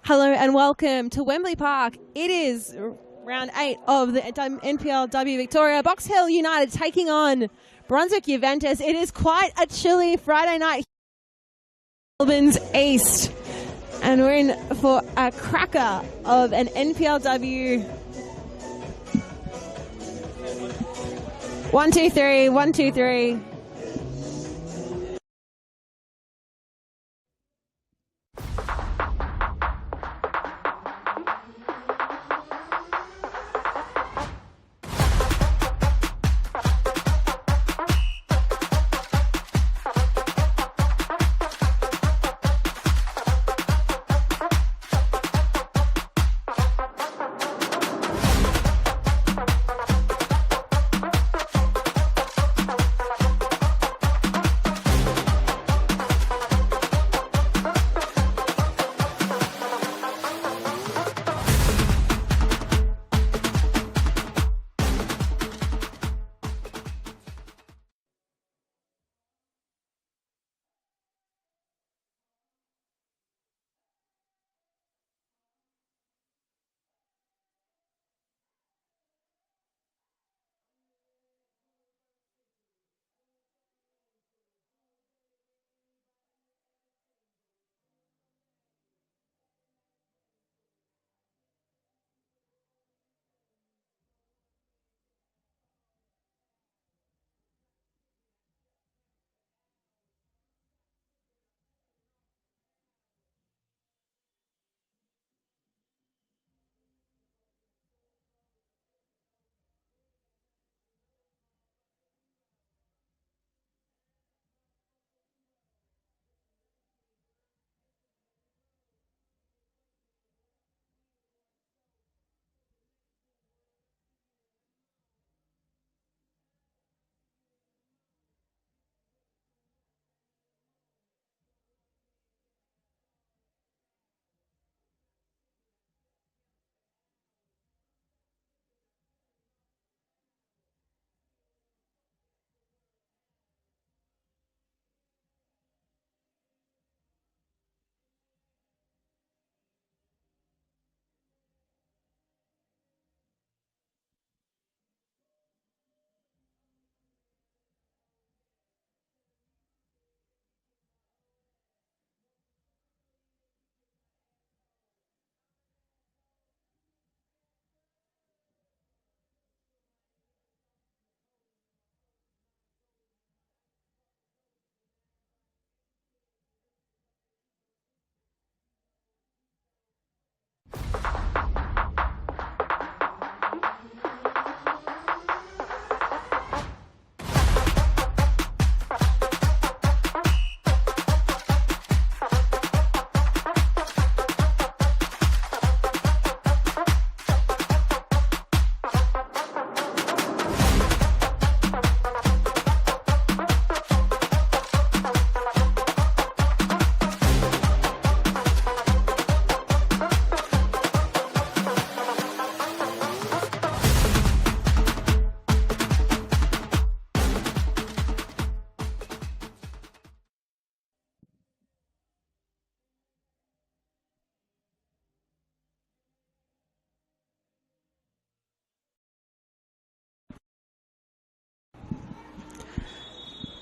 Hello and welcome to Wembley Park. It is round 8 of the NPLW Victoria. Box Hill United taking on Brunswick Juventus. It is quite a chilly Friday night. Melbourne's East. And we're in for a cracker of an NPLW 1, 2, 3, 1, 2, 3.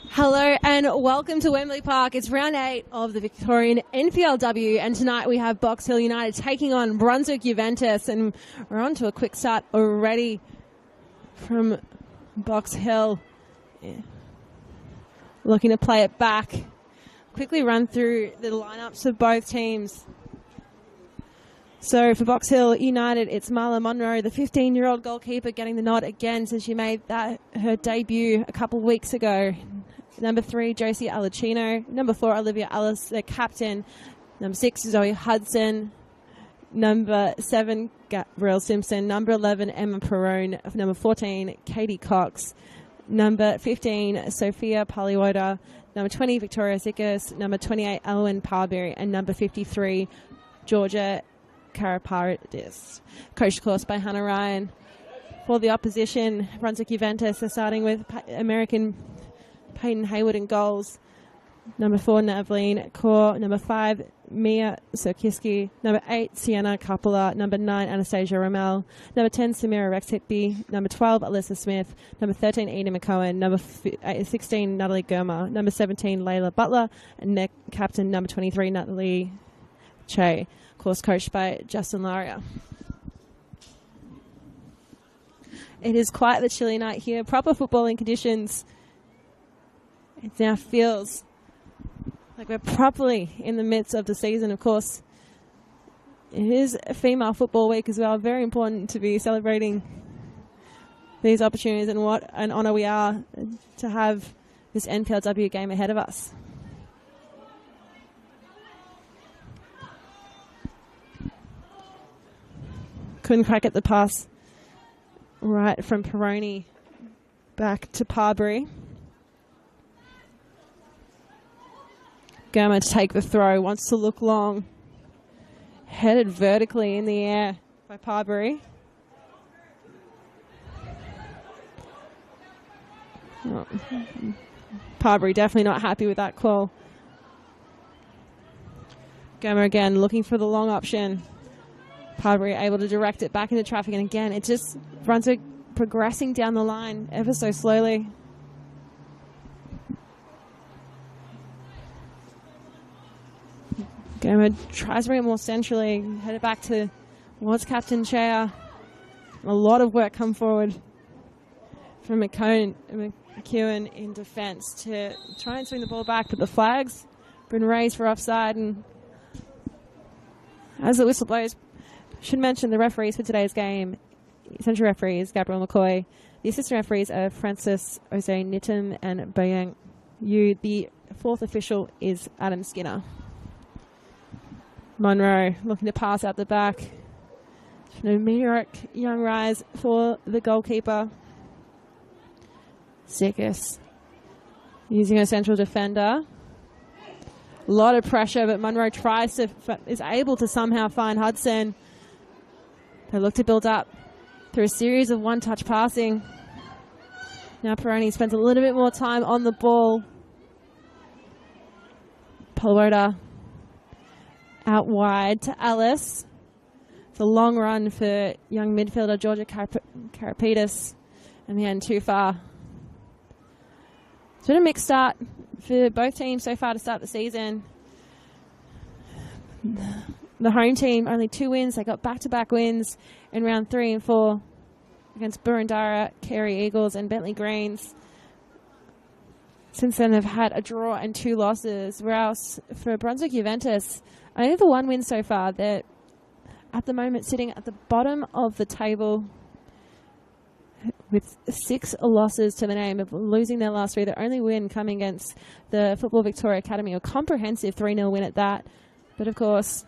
Hello and welcome to Wembley Park. It's round 8 of the Victorian NPLW, and tonight we have Box Hill United taking on Brunswick Juventus, and we're on to a quick start already from Box Hill. Yeah. Looking to play it back. Quickly run through the lineups of both teams. So for Box Hill United, it's Marla Monroe, the 15-year-old goalkeeper, getting the nod again since she made her debut a couple of weeks ago. Number 3, Josie Alacino. Number 4, Olivia Ellis, the captain. Number 6, Zoe Hudson. Number 7, Gabrielle Simpson. Number 11, Emma Perrone. Number 14, Katie Cox. Number 15, Sophia Paliwoda. Number 20, Victoria Sikas. Number 28, Elwyn Parberry. And number 53, Georgia Karaparadis. Coached, of course, by Hannah Ryan. For the opposition, Brunswick Juventus are starting with American Peyton Hayward in goals. Number 4, Navleen Kaur. Number 5, Mia Serkiski. Number 8, Sienna Kapala. Number 9, Anastasia Rommel. Number 10, Samira Rexhitby. Number 12, Alyssa Smith. Number 13, Edie McCohen. Number 16, Natalie Gurma. Number 17, Layla Butler. And net captain, number 23, Natalie Che. Of course, coached by Justin Laria. It is quite the chilly night here. Proper footballing conditions. It now feels like we're properly in the midst of the season. Of course, it is a female football week as well. Very important to be celebrating these opportunities, and what an honour we are to have this NPLW game ahead of us. Couldn't crack at the pass right from Peroni back to Parbury. Gurma to take the throw, wants to look long. Headed vertically in the air by Parbury. Oh. Parbury definitely not happy with that call. Gurma again looking for the long option. Parbury able to direct it back into traffic, and again it just Brunswick progressing down the line ever so slowly. Gurma tries to bring it more centrally, headed back to towards Captain Chea. A lot of work come forward from McEwen in defence to try and swing the ball back, but the flag's been raised for offside, and as the whistle blows, should mention the referees for today's game. Central referee is Gabrielle McCoy. The assistant referees are Francis Ose-Nittam and Bayang Yu. The fourth official is Adam Skinner. Monroe looking to pass out the back. A meteoric young rise for the goalkeeper. Sikis using a central defender. A lot of pressure, but Monroe is able to somehow find Hudson. They look to build up through a series of one-touch passing. Now Peroni spends a little bit more time on the ball. Palwota out wide to Alice. It's a long run for young midfielder Georgia Karapidis. In the end, too far. It's been a mixed start for both teams so far to start the season. The home team, only 2 wins. They got back-to-back wins in round 3 and 4 against Burundara, Carey Eagles, and Bentley Greens. Since then, they've had a draw and 2 losses. Whereas for Brunswick Juventus, only the 1 win so far. They're at the moment sitting at the bottom of the table with 6 losses to the name of losing their last 3. Their only win coming against the Football Victoria Academy, a comprehensive 3-0 win at that. But of course,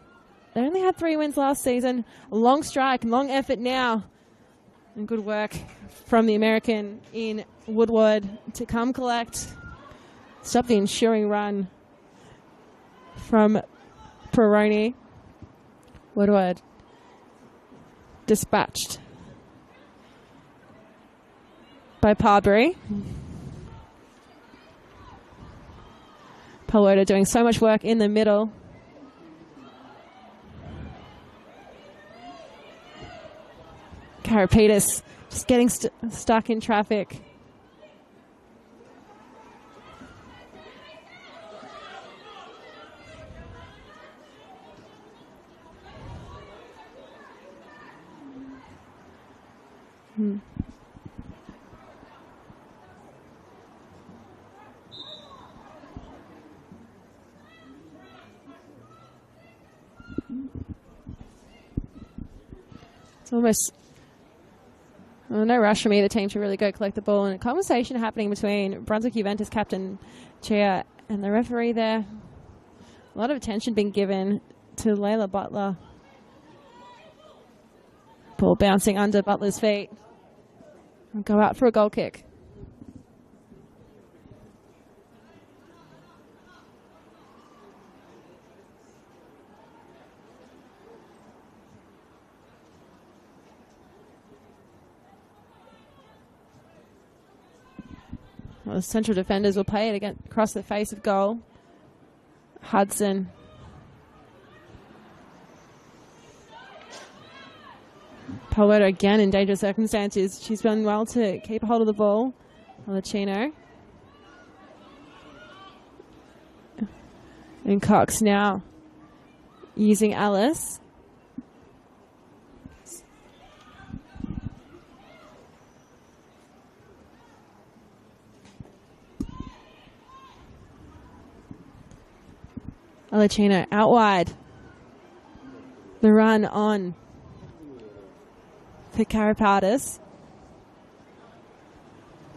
they only had 3 wins last season. A long strike, long effort now. And good work from the American in Woodward to come collect. Stop the ensuing run from Peroni. Woodward dispatched by Parbury. Palwota doing so much work in the middle. Karapidis just getting stuck in traffic. It's almost no rush from either team to really go collect the ball, and a conversation happening between Brunswick Juventus captain Chia and the referee there. A lot of attention being given to Layla Butler. Ball bouncing under Butler's feet. And go out for a goal kick. Well, the central defenders will play it across the face of goal. Hudson Talbot again in dangerous circumstances. She's done well to keep a hold of the ball. Alacino. And Cox now using Alice. Alacino out wide. The run on for Karapatis.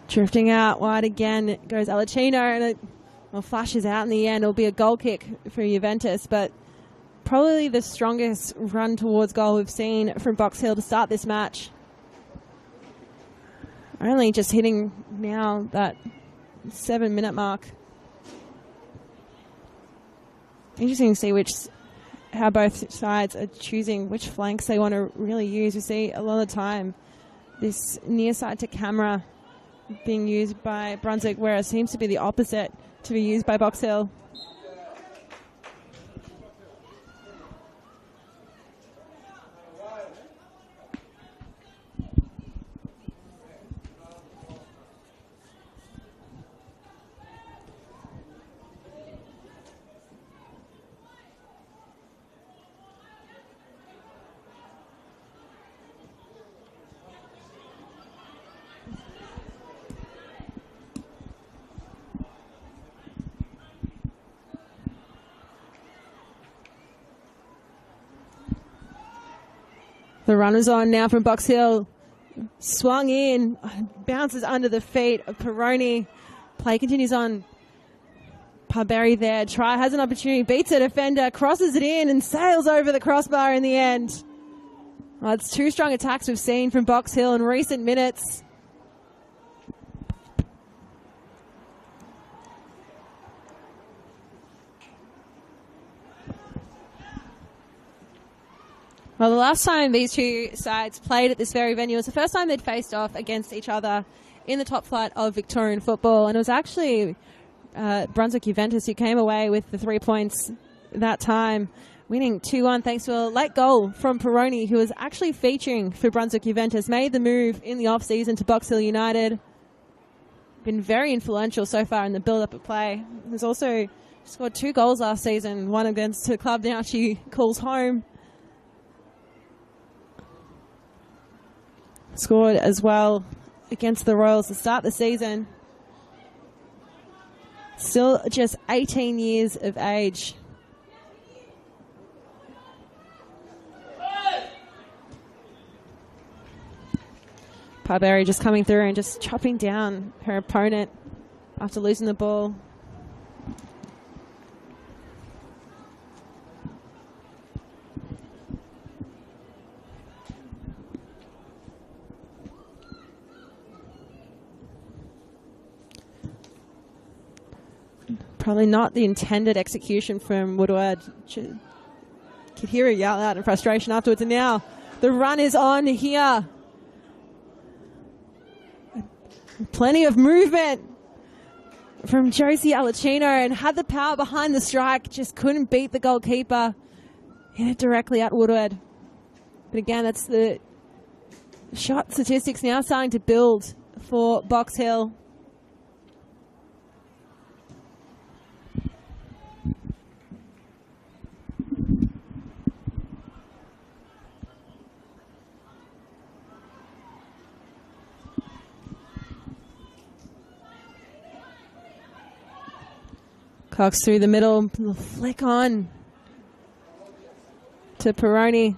Drifting out wide again goes Alacino, and it flashes out in the end. It'll be a goal kick for Juventus, but probably the strongest run towards goal we've seen from Box Hill to start this match. Only just hitting now that 7-minute mark. Interesting to see how both sides are choosing which flanks they want to really use. We see a lot of the time this near side to camera being used by Brunswick, whereas it seems to be the opposite to be used by Box Hill. The runner's on now from Box Hill. Swung in, bounces under the feet of Peroni. Play continues on. Parberry there. Try has an opportunity, beats a defender, crosses it in and sails over the crossbar in the end. Well, it's two strong attacks we've seen from Box Hill in recent minutes. Well, the last time these two sides played at this very venue was the first time they'd faced off against each other in the top flight of Victorian football. And it was actually Brunswick Juventus who came away with the 3 points that time, winning 2-1 thanks to a late goal from Peroni, who was actually featuring for Brunswick Juventus, made the move in the off-season to Box Hill United. Been very influential so far in the build-up of play. There's also scored 2 goals last season, one against the club now she calls home. Scored as well against the Royals to start the season. Still just 18 years of age. Parberry just coming through and just chopping down her opponent after losing the ball. Probably not the intended execution from Woodward. Could hear her yell out in frustration afterwards. And now the run is on here. Plenty of movement from Josie Alacino, and had the power behind the strike. Just couldn't beat the goalkeeper. Hit it directly at Woodward. But again, that's the shot statistics now starting to build for Box Hill. Cox through the middle, flick on to Peroni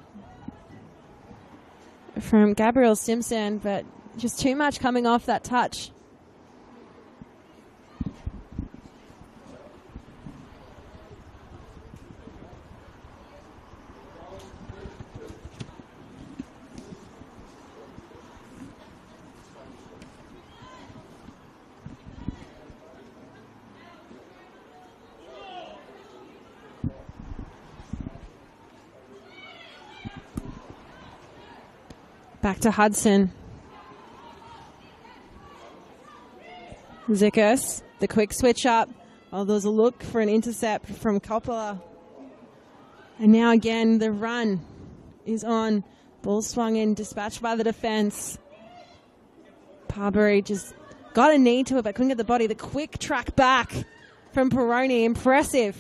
from Gabrielle Simpson, but just too much coming off that touch. Back to Hudson. Zikus, the quick switch up. Oh, there was a look for an intercept from Coppola. And now again, the run is on Ball swung in, dispatched by the defense. Parbury just got a knee to it, but couldn't get the body. The quick track back from Peroni, impressive.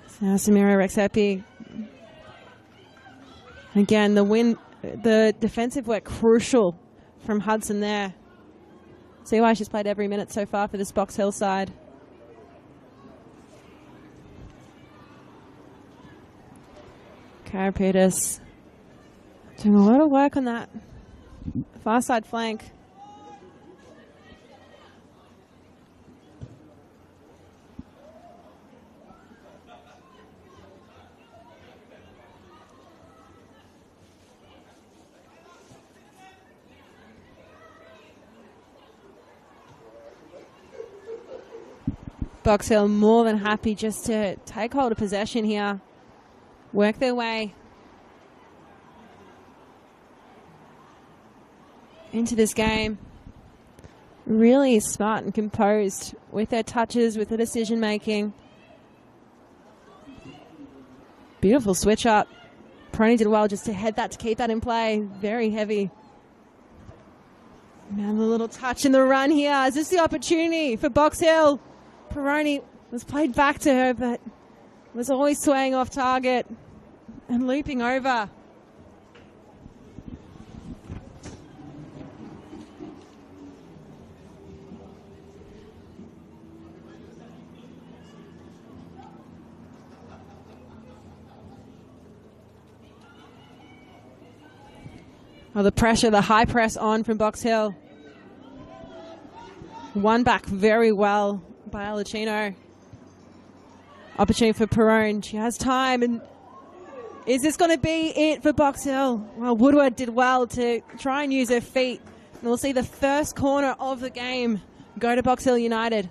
So now Samira Rexepi. Again, the defensive work crucial from Hudson there. See why she's played every minute so far for this Box Hill side. Karapetis doing a lot of work on that far side flank. Box Hill more than happy just to take hold of possession here. Work their way into this game. Really smart and composed with their touches, with the decision making. Beautiful switch up. Peroni did well just to head that, to keep that in play. Very heavy. Now the little touch in the run here. Is this the opportunity for Box Hill? Peroni was played back to her, but was always swaying off target and looping over. Oh, the pressure, the high press on from Box Hill. Won back very well by Alacino. Opportunity for Perone. She has time, and is this going to be it for Box Hill? Well, Woodward did well to try and use her feet. And we'll see the first corner of the game go to Box Hill United.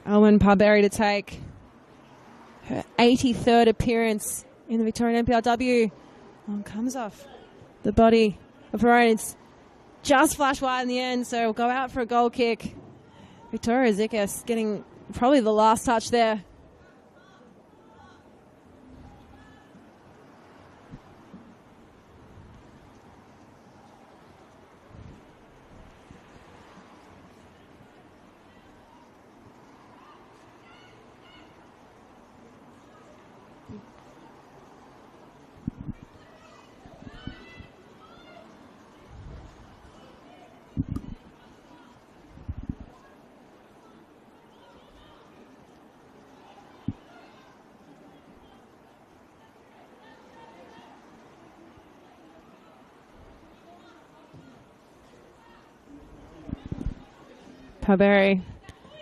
Elwyn Parbury to take her 83rd appearance in the Victorian NPLW. One comes off the body of Perone. It's just flash wide in the end, so we'll go out for a goal kick. Victoria Zikas getting probably the last touch there. Parbury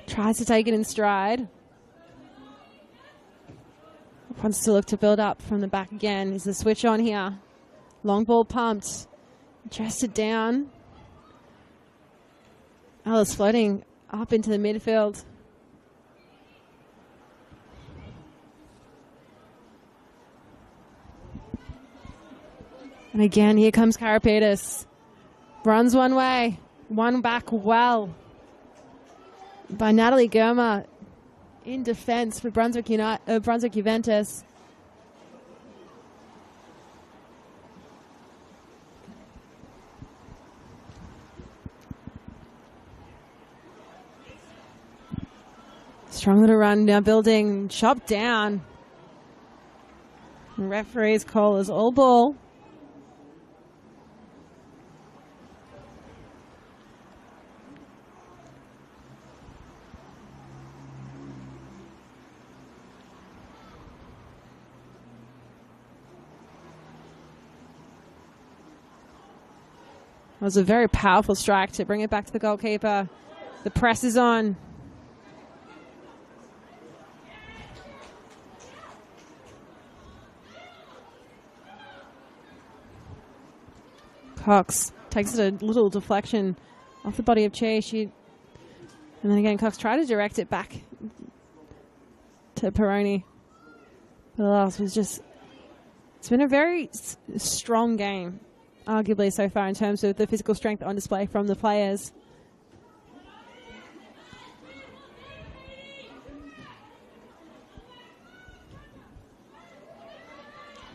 tries to take it in stride. Wants to look to build up from the back again. Is the switch on here? Long ball pumped. Chested down. Alice floating up into the midfield. And again, here comes Karapetis. Runs one way, one back well by Natalie Germer in defense for Brunswick Juventus. Strong little run, now building, chopped down. The referee's call is all ball. It was a very powerful strike to bring it back to the goalkeeper. The press is on. Cox takes it a little deflection off the body of Chi. And then again, Cox tried to direct it back to Peroni. But alas, was just It's been a very strong game, arguably, so far in terms of the physical strength on display from the players.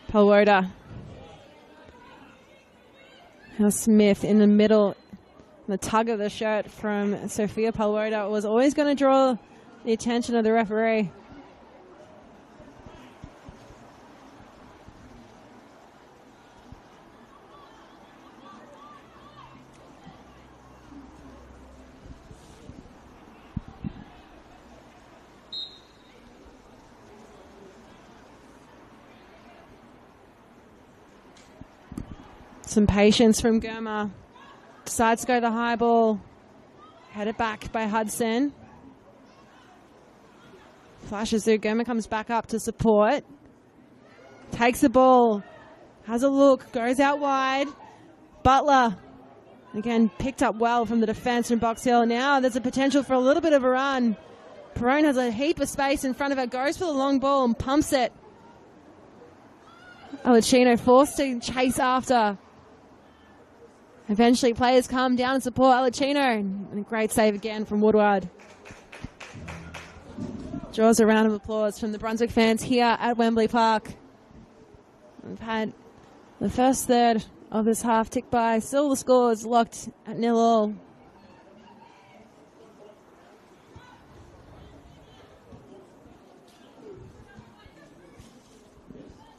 Palwoda. Now Smith in the middle. The tug of the shirt from Sophia Palwoda was always going to draw the attention of the referee. Some patience from Germa. Decides to go the high ball. Headed back by Hudson. Flashes through. Germa comes back up to support. Takes the ball. Has a look. Goes out wide. Butler. Again, picked up well from the defense from Box Hill. Now there's a potential for a little bit of a run. Perrone has a heap of space in front of her. Goes for the long ball and pumps it. Alicino forced to chase after. Eventually, players come down and support Alicino. And a great save again from Woodward. Draws a round of applause from the Brunswick fans here at Wembley Park. We've had the first third of this half tick by. Still the score is locked at 0-0.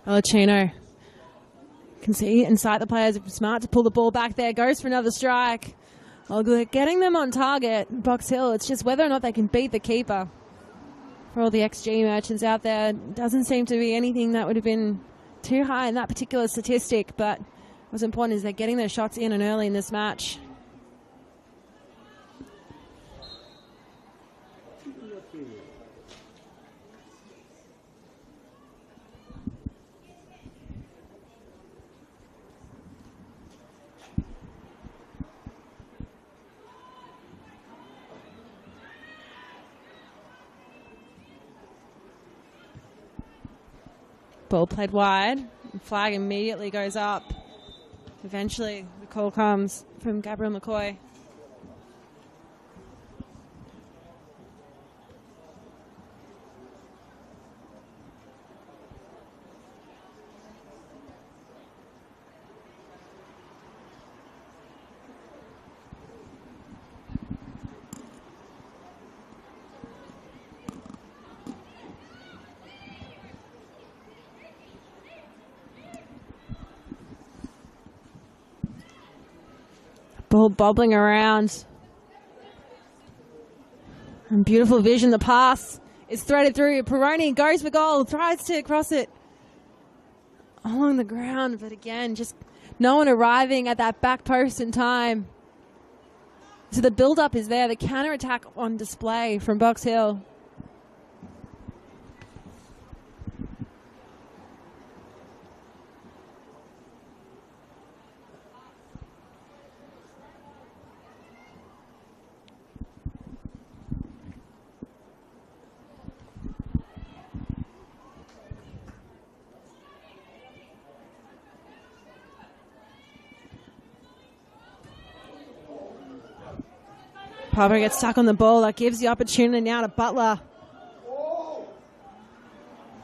Alicino. Can see inside the players. Smart to pull the ball back there. Goes for another strike. Well, getting them on target. Box Hill. It's just whether or not they can beat the keeper. For all the XG merchants out there, doesn't seem to be anything that would have been too high in that particular statistic. But what's important is they're getting their shots in and early in this match. Ball played wide. Flag immediately goes up. Eventually, the call comes from Gabriel McCoy. Ball bobbling around. And beautiful vision. The pass is threaded through. Perrone goes for goal. Tries to cross it along the ground. But again, just no one arriving at that back post in time. So the build-up is there. The counter-attack on display from Box Hill. Pablo gets stuck on the ball. That gives the opportunity now to Butler.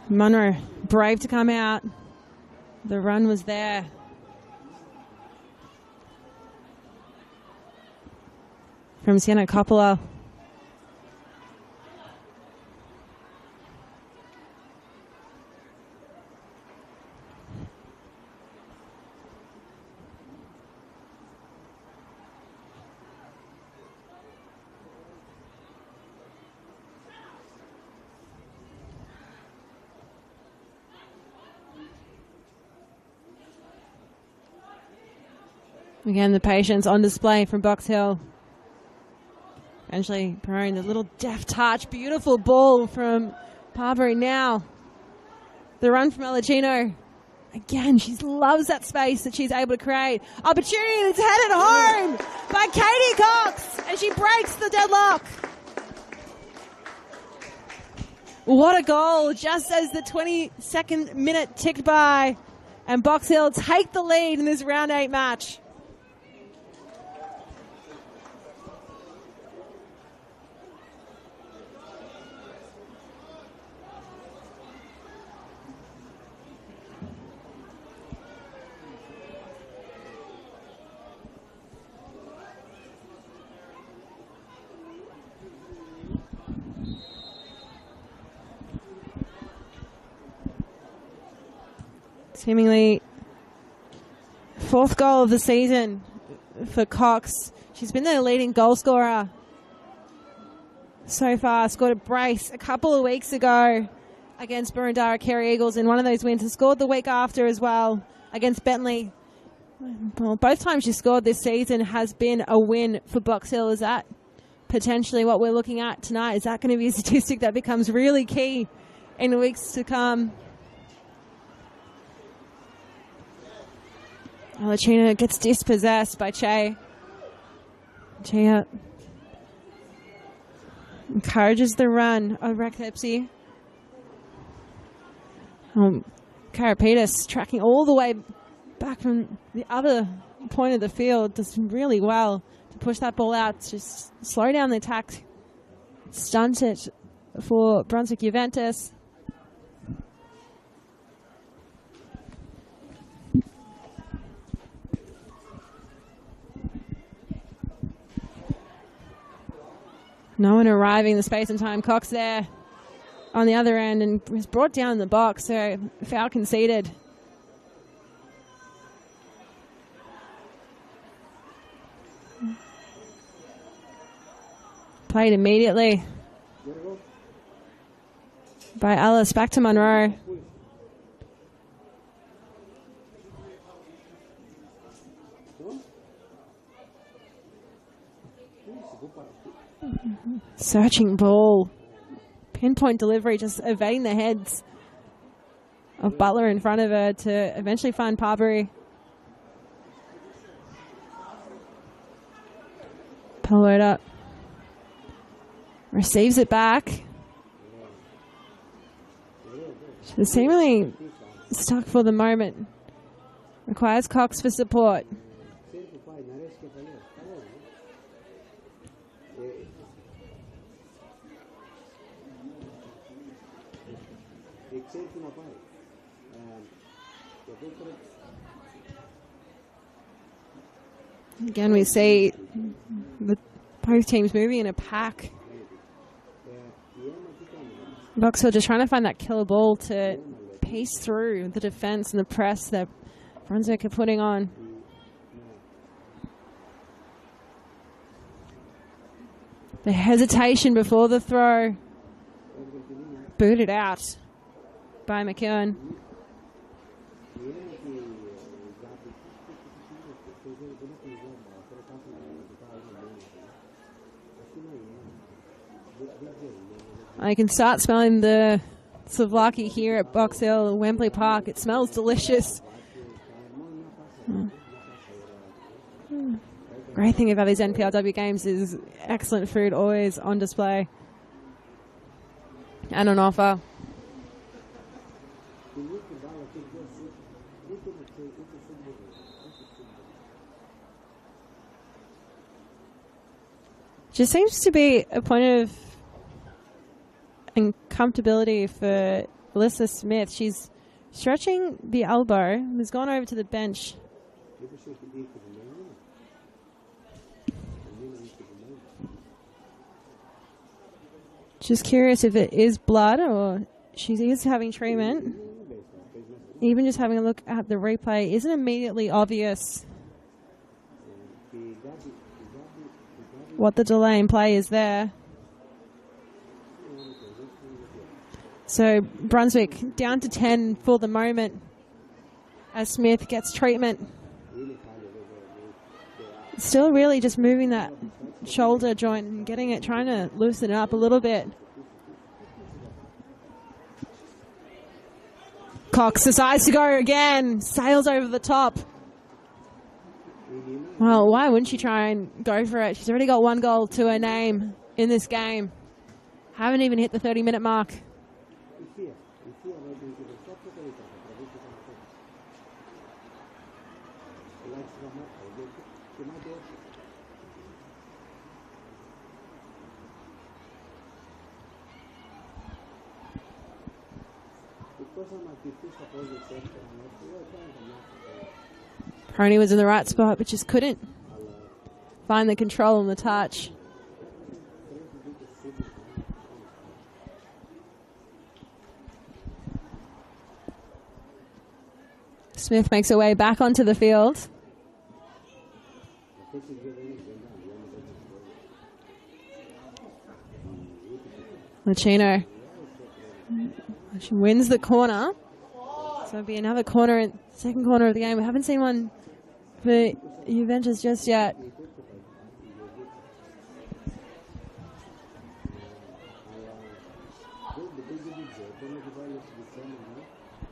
Munro, brave to come out. The run was there. From Sienna Coppola. Again, the patience on display from Box Hill. Eventually, Perrone, the little deft touch. Beautiful ball from Parbury now. The run from Alicino. Again, she loves that space that she's able to create. Opportunity that's headed home by Katie Cox. And she breaks the deadlock. What a goal. Just as the 22nd minute ticked by. And Box Hill take the lead in this round 8 match. Seemingly 4th goal of the season for Cox. She's been the leading goal scorer so far. Scored a brace a couple of weeks ago against Burundara Kerry Eagles in one of those wins. And scored the week after as well against Bentley. Well, both times she scored this season has been a win for Box Hill. Is that potentially what we're looking at tonight? Is that going to be a statistic that becomes really key in the weeks to come? Alachina gets dispossessed by Che. Che encourages the run of Rectepsy. Karapetis tracking all the way back from the other point of the field. Does really well to push that ball out. Just slow down the attack. Stunt it for Brunswick Juventus. No one arriving in the space and time. Cox there on the other end and was brought down in the box, so foul conceded. Played immediately by Alice. Back to Monroe. Searching ball. Pinpoint delivery, just evading the heads of Butler in front of her to eventually find Parbury. Pillowed up. Receives it back. She's seemingly stuck for the moment. Requires Cox for support. Again, we see both teams moving in a pack. Box Hill just trying to find that killer ball to piece through the defense and the press that Brunswick are putting on. The hesitation before the throw. Booted out by McKeown. I can start smelling the souvlaki here at Box Hill, Wembley Park. It smells delicious. Great thing about these NPLW games is excellent food always on display and on offer. Just seems to be a point of uncomfortability for Alyssa Smith. She's stretching the elbow, has gone over to the bench. Just curious if it is blood or she is having treatment. Even just having a look at the replay isn't immediately obvious what the delay in play is there. So Brunswick down to 10 for the moment as Smith gets treatment. Still really just moving that shoulder joint and getting it, trying to loosen it up a little bit. Cox decides to go again, sails over the top. Well, why wouldn't she try and go for it? She's already got 1 goal to her name in this game. Haven't even hit the 30-minute mark. Pony was in the right spot, but just couldn't find the control and the touch. Smith makes her way back onto the field. Lucino. She wins the corner. So it'll be another corner, second corner of the game. We haven't seen one for Juventus just yet.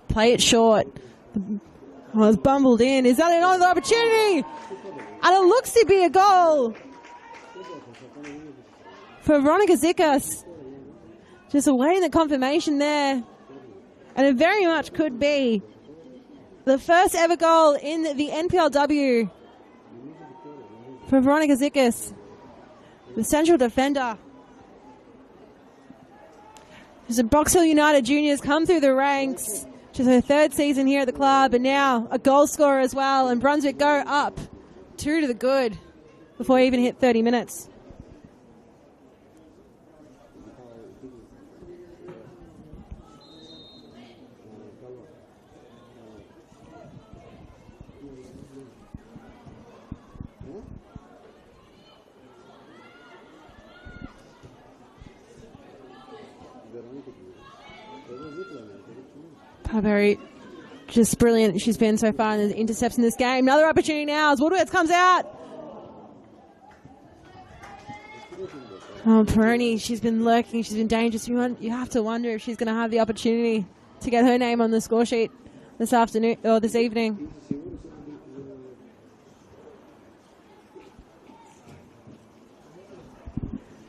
Play it short. Oh, it's bumbled in. Is that another opportunity? And it looks to be a goal for Veronica Zikas. Just awaiting the confirmation there. And it very much could be the first ever goal in the NPLW for Veronica Zikas, the central defender. As the Box Hill United Juniors come through the ranks. Which is her third season here at the club, and now a goal scorer as well. And Brunswick go up 2 to the good before he even hit 30 minutes. Parberry, just brilliant. She's been so far in the intercepts in this game. Another opportunity now as Woodwards comes out. Oh, Peroni, she's been lurking. She's been dangerous. You have to wonder if she's going to have the opportunity to get her name on the score sheet this afternoon or this evening.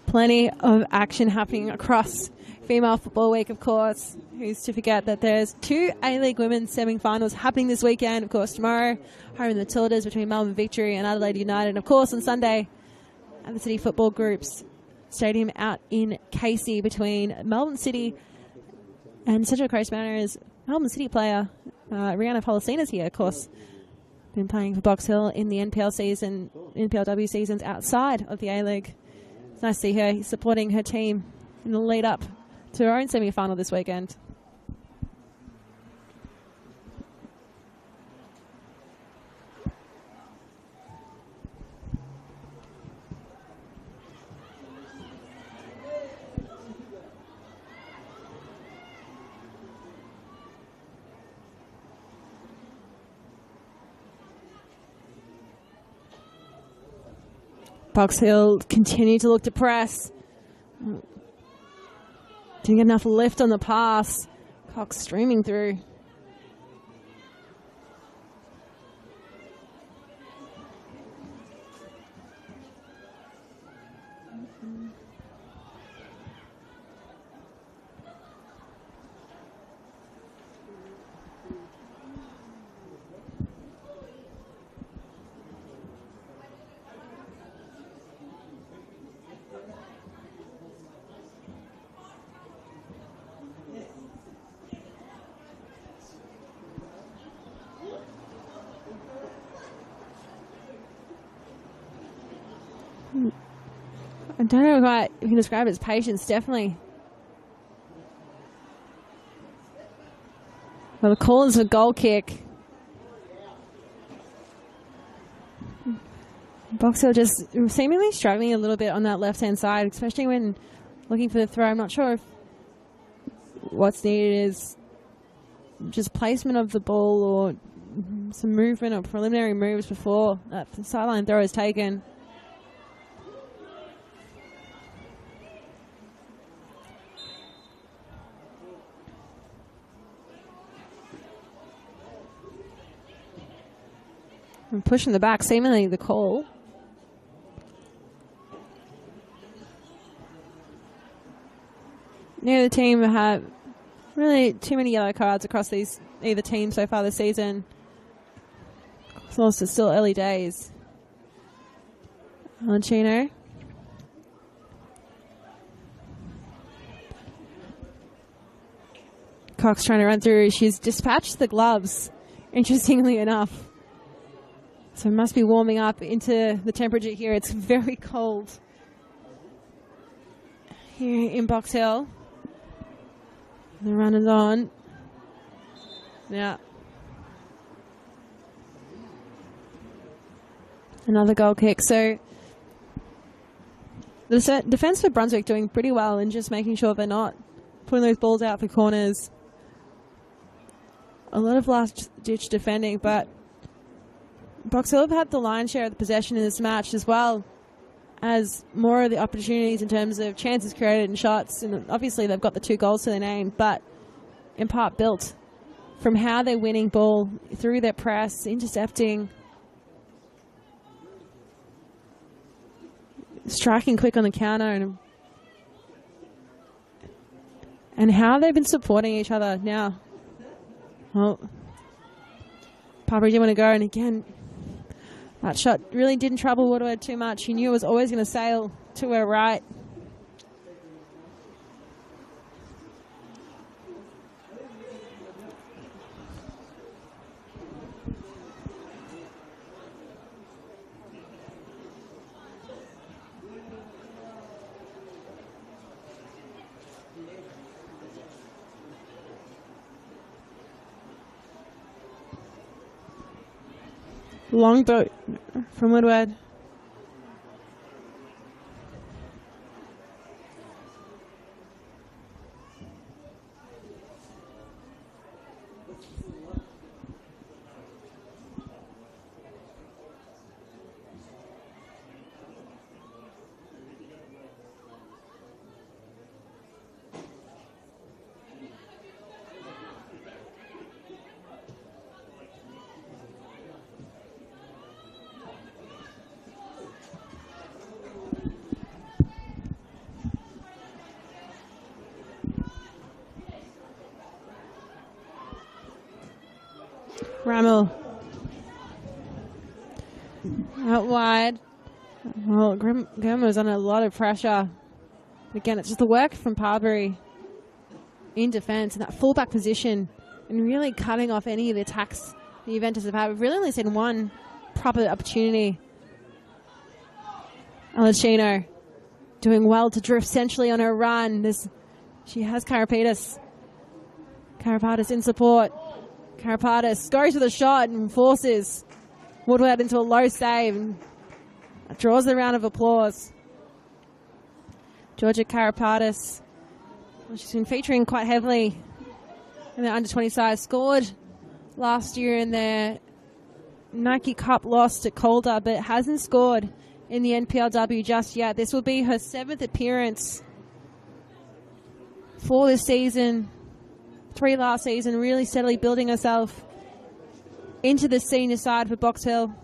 Plenty of action happening across Female Football Week, of course. Who's to forget that there's 2 A-League Women's semi-finals happening this weekend. Of course, tomorrow, home in the Tildas between Melbourne Victory and Adelaide United. And, of course, on Sunday, at the City Football Group's stadium out in Casey between Melbourne City and Central Coast Mariners. Melbourne City player Rihanna Policina's here, of course. Been playing for Box Hill in the NPLW seasons outside of the A-League. It's nice to see her supporting her team in the lead up to her own semi-final this weekend. Box Hill continue to look depressed. Didn't get enough lift on the pass. Cox streaming through. I don't know if you can describe it as patience, definitely. Well, the call is a goal kick. Box Hill just seemingly struggling a little bit on that left-hand side, especially when looking for the throw. I'm not sure if what's needed is just placement of the ball or some movement or preliminary moves before that sideline throw is taken. And pushing the back, seemingly the call. Neither team have really too many yellow cards across either team so far this season. It's still early days. Alacino. Cox trying to run through. She's dispatched the gloves, interestingly enough. So it must be warming up into the temperature here. It's very cold here in Box Hill. The run is on. Yeah. Another goal kick. So the defense for Brunswick doing pretty well in just making sure they're not putting those balls out for corners. A lot of last-ditch defending, but Box Hill have had the lion's share of the possession in this match, as well as more of the opportunities in terms of chances created and shots. And obviously they've got the 2 goals to their name, but in part built from how they're winning ball through their press, intercepting, striking quick on the counter, and how they've been supporting each other now. Oh, Pabri didn't want to go, and again, that shot really didn't trouble Woodward too much. He knew it was always going to sail to her right. Long boat from Woodward. Rammel out wide. Well, Grimm was under a lot of pressure. Again, it's just the work from Parbury in defence and that fullback position and really cutting off any of the attacks the Juventus have had. We've really only seen one proper opportunity. Alacino doing well to drift centrally on her run. She has Karapatis in support. Karapatis goes with a shot and forces Woodward into a low save and draws the round of applause. Georgia Karapatis, she's been featuring quite heavily in the under-20 side. Scored last year in their Nike Cup loss to Calder, but hasn't scored in the NPLW just yet. This will be her 7th appearance for this season. 3 last season, really steadily building herself into the senior side for Box Hill.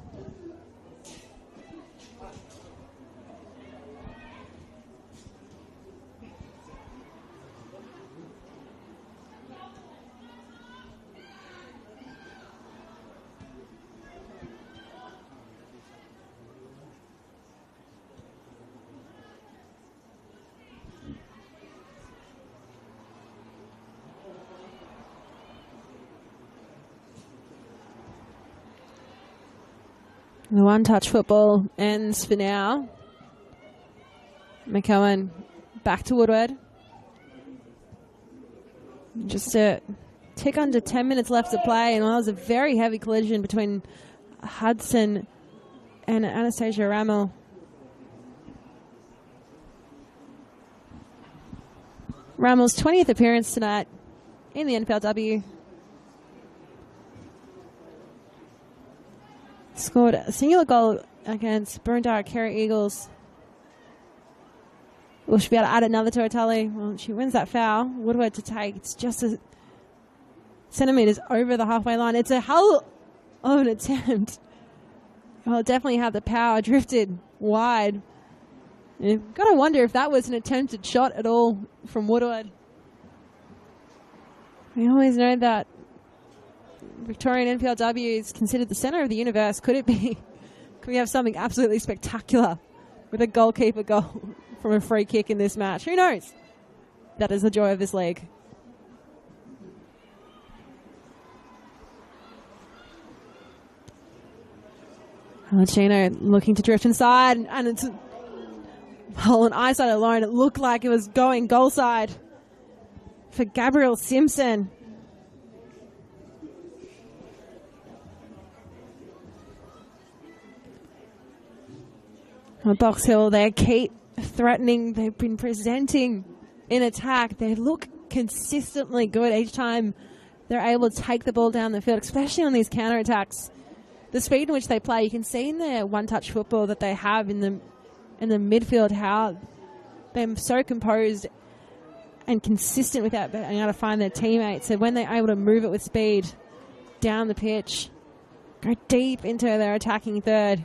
The one-touch football ends for now. McCowan back to Woodward. Just a tick under 10 minutes left to play, and that was a very heavy collision between Hudson and Anastasia Rammel. Rammel's 20th appearance tonight in the NPLW. Scored a singular goal against Burundara Kerry Eagles. Will she be able to add another to her tally? Well, she wins that foul. Woodward to take. It's just a centimetres over the halfway line. It's a hell of an attempt. Well, definitely had the power. Drifted wide. You've got to wonder if that was an attempted shot at all from Woodward. We always know that Victorian NPLW is considered the centre of the universe. Could it be? Could we have something absolutely spectacular with a goalkeeper goal from a free kick in this match? Who knows? That is the joy of this league. Alachino looking to drift inside, and it's on eyesight alone. It looked like it was going goal side for Gabriel Simpson. Box Hill, they keep threatening. They've been presenting in attack. They look consistently good each time they're able to take the ball down the field, especially on these counter-attacks. The speed in which they play, you can see in their one-touch football that they have in the midfield how they're so composed and consistent without being able to find their teammates. So when they're able to move it with speed down the pitch, go deep into their attacking third,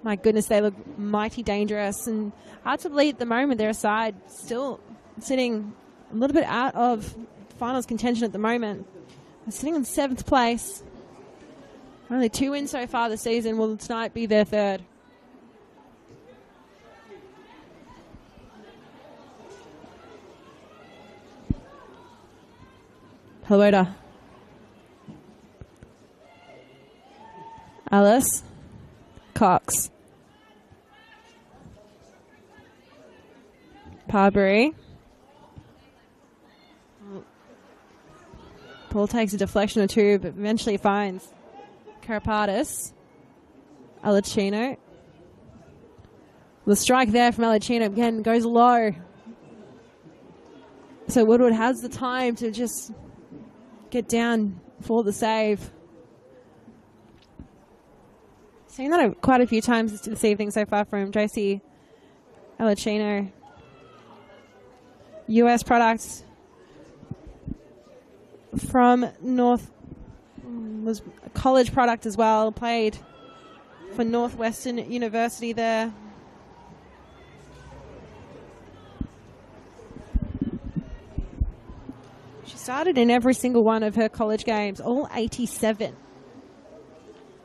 my goodness, they look mighty dangerous. And hard to believe at the moment their side still sitting a little bit out of finals contention at the moment. They're sitting in 7th place. Only 2 wins so far this season. Will tonight be their 3rd? Helwota. Alice. Cox. Parbury. Paul takes a deflection or two, but eventually finds Karapatis. Alachino. The strike there from Alachino again goes low. So Woodward has the time to just get down for the save. Seen that quite a few times this evening so far from Josie Alachino. US products from North, was a college product as well, played for Northwestern University there. She started in every single one of her college games, all 87.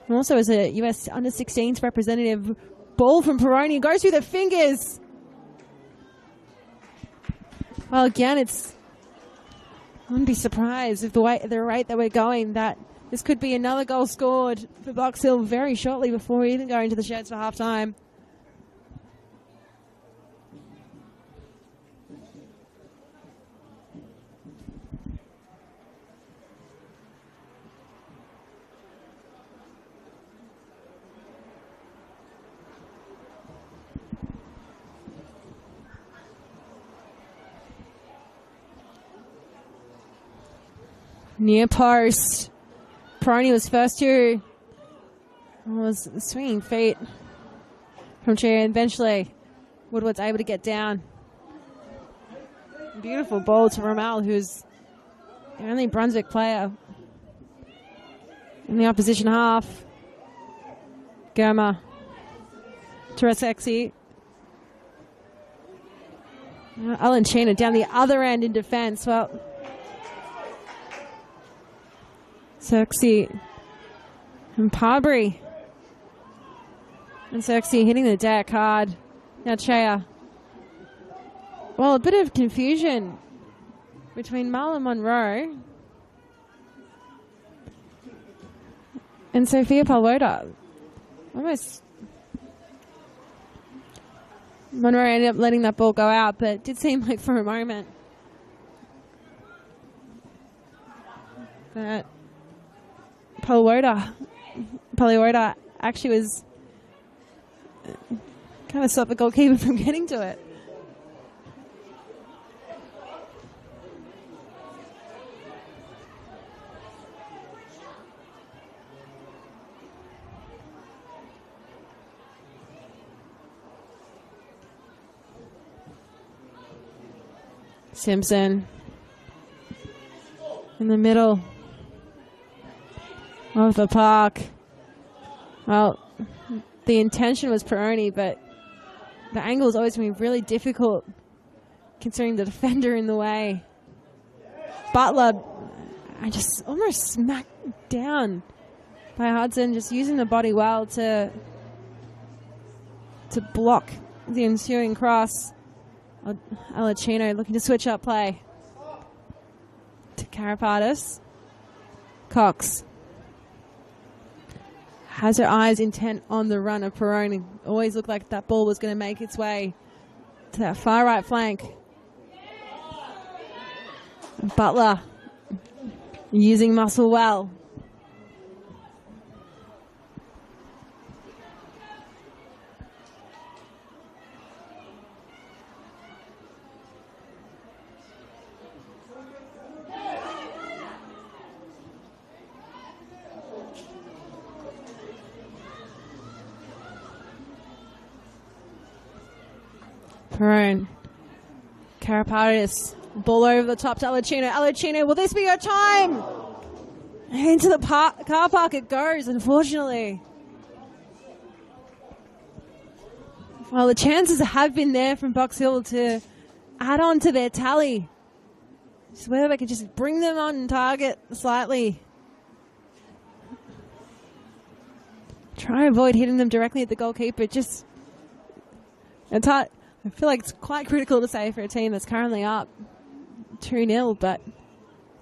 And also as a US under-16s representative. Ball from Peroni goes through the fingers. Well, again, I wouldn't be surprised if the rate that we're going, that this could be another goal scored for Box Hill very shortly before we even go into the sheds for half-time. Near post. Peroni was first to. Was swinging feet from Chair. Eventually, Woodward's able to get down. Beautiful ball to Rommel, who's the only Brunswick player in the opposition half. Germa. Teresexi. Alachino down the other end in defense. Well, Cirksey and Parbury. And Cirksey hitting the deck hard. Now Chea. Well, a bit of confusion between Marla Monroe and Sophia Palwota. Almost. Monroe ended up letting that ball go out, but it did seem like for a moment that Palwota actually was kind of stopped the goalkeeper from getting to it. Simpson in the middle of the park. Well, the intention was Peroni, but the angle is always going to be really difficult considering the defender in the way. Butler, I just almost smacked down by Hudson, just using the body well to block the ensuing cross. Alacino looking to switch up play to Karapatis. Cox has her eyes intent on the run of Peroni. Always looked like that ball was going to make its way to that far right flank. Butler using muscle well. Perone. Karapatis. Ball over the top to Alacino. Alacino, will this be your time? Into the car park it goes, unfortunately. Well, the chances have been there from Box Hill to add on to their tally. Just whether they could just bring them on target slightly. Try and avoid hitting them directly at the goalkeeper. Just, it's hard. I feel like it's quite critical to say for a team that's currently up 2-0, but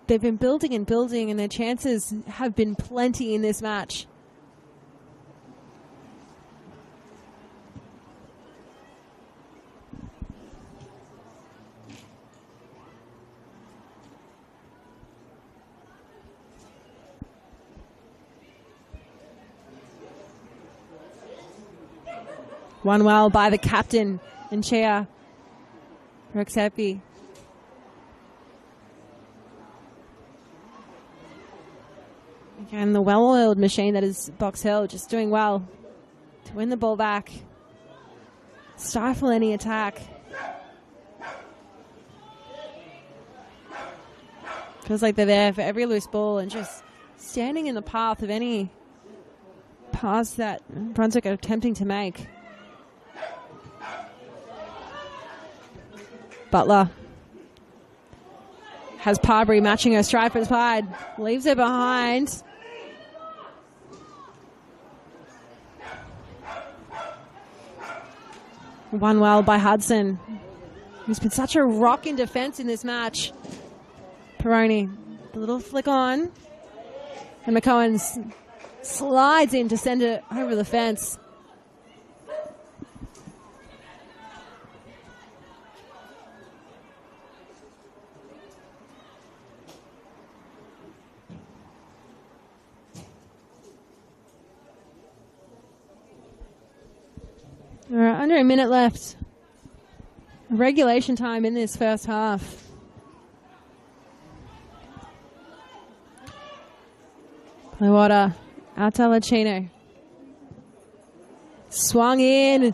they've been building and building, and their chances have been plenty in this match. Won well by the captain, Nchea Rexepi. Again, the well-oiled machine that is Box Hill, just doing well to win the ball back, stifle any attack. Feels like they're there for every loose ball and just standing in the path of any pass that Brunswick are attempting to make. Butler has Parbury matching her striker's wide, leaves her behind. Won well by Hudson, who's been such a rock in defense in this match. Peroni, the little flick on, and McCohen slides in to send it over the fence. All right, under a minute left. Regulation time in this first half. Playwater out to Alacino. Swung in.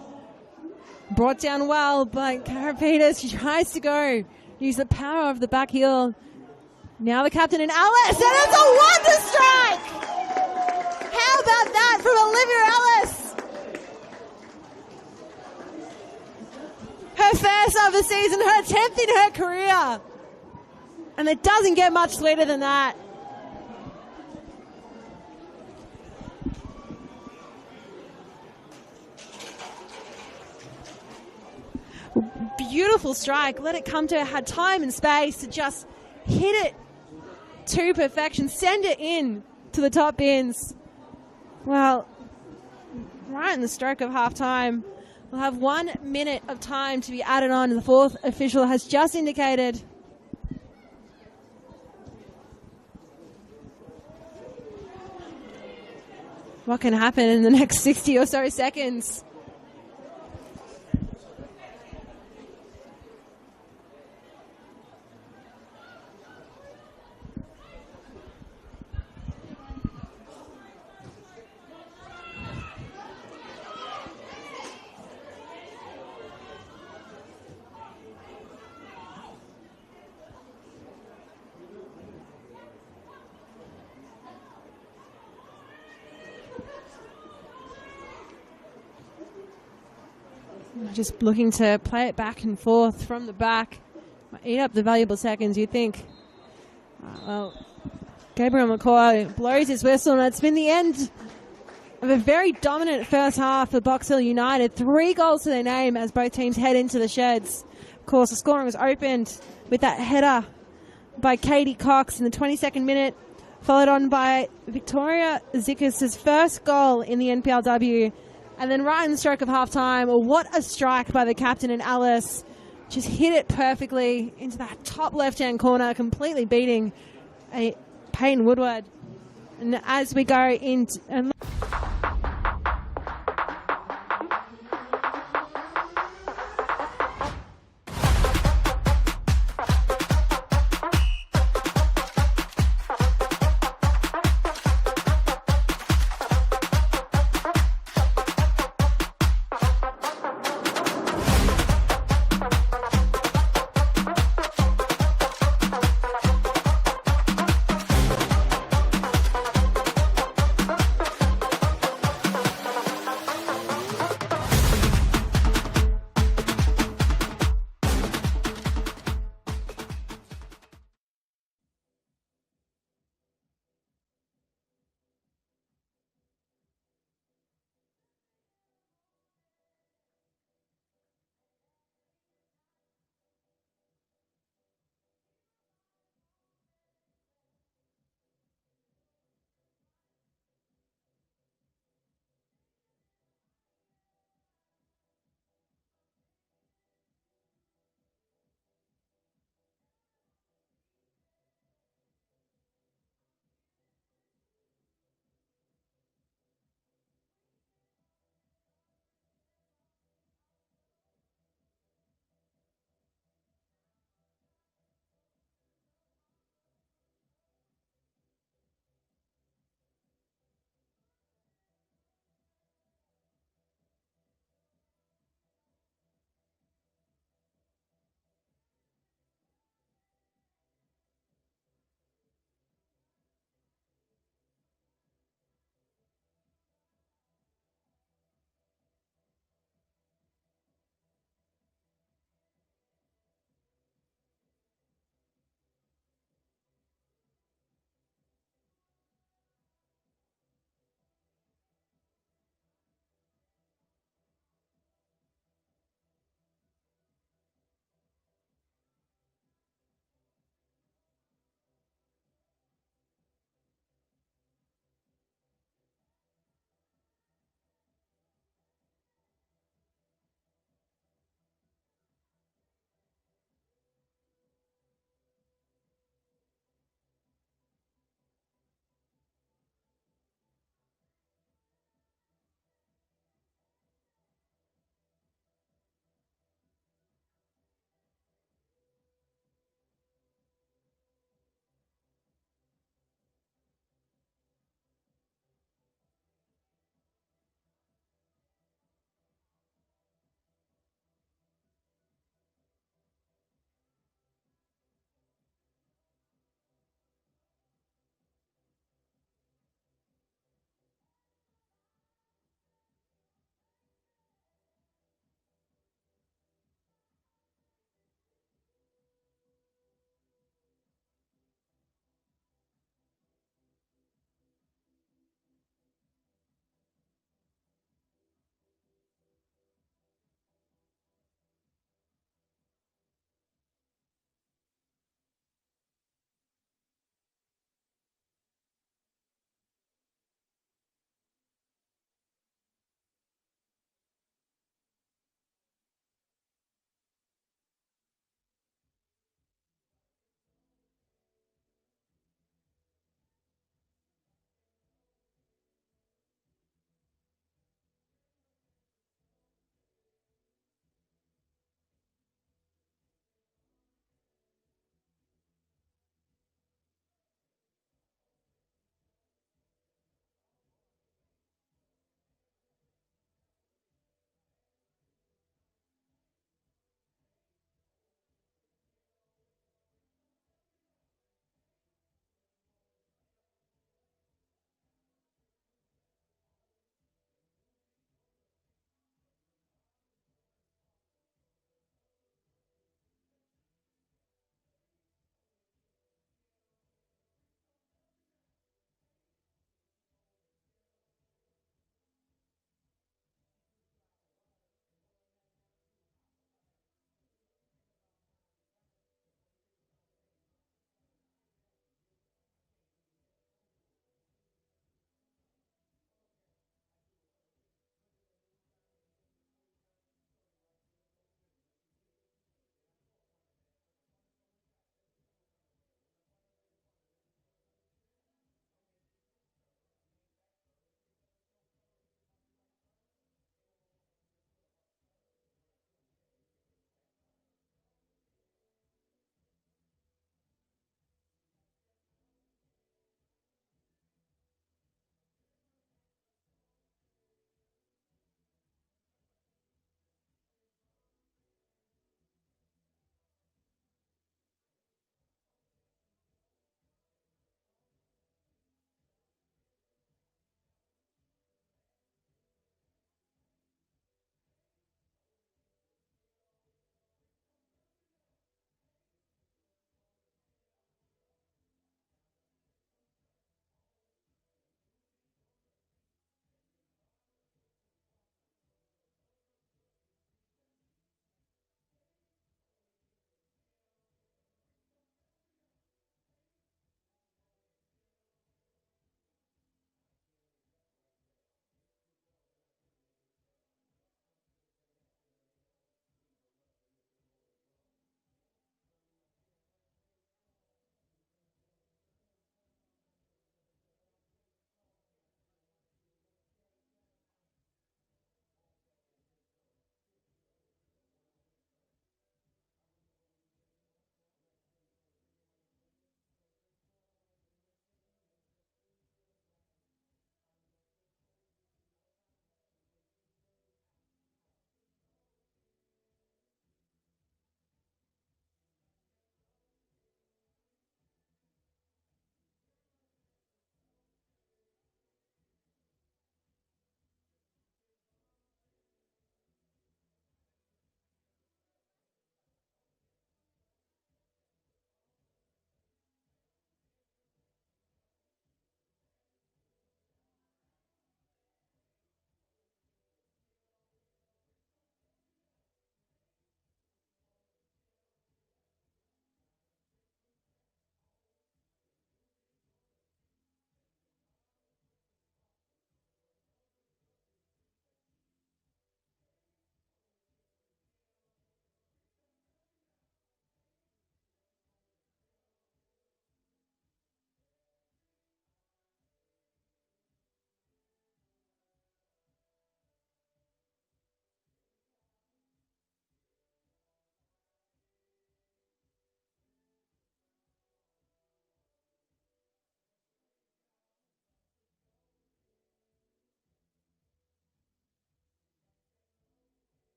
Brought down well, but Karapatis tries to go. Use the power of the back heel. Now the captain and Alice, and it's a wonder strike! How about that from Olivia Alice? Her first of the season, her 10th in her career. And it doesn't get much sweeter than that. Beautiful strike. Let it come to her. Had time and space to just hit it to perfection. Send it in to the top bins. Well, right in the stroke of half time. We'll have 1 minute of time to be added on. The fourth official has just indicated. What can happen in the next 60 or so seconds? Just looking to play it back and forth from the back. Eat up the valuable seconds, you think. Well, Gabriel McCoy blows his whistle, and it's been the end of a very dominant first half for Box Hill United. 3 goals to their name as both teams head into the sheds. Of course, the scoring was opened with that header by Katie Cox in the 22nd minute, followed on by Victoria Zikas' first goal in the NPLW. And then right in the stroke of half-time, what a strike by the captain and Alice. Just hit it perfectly into that top left-hand corner, completely beating Peyton Woodward. And as we go into...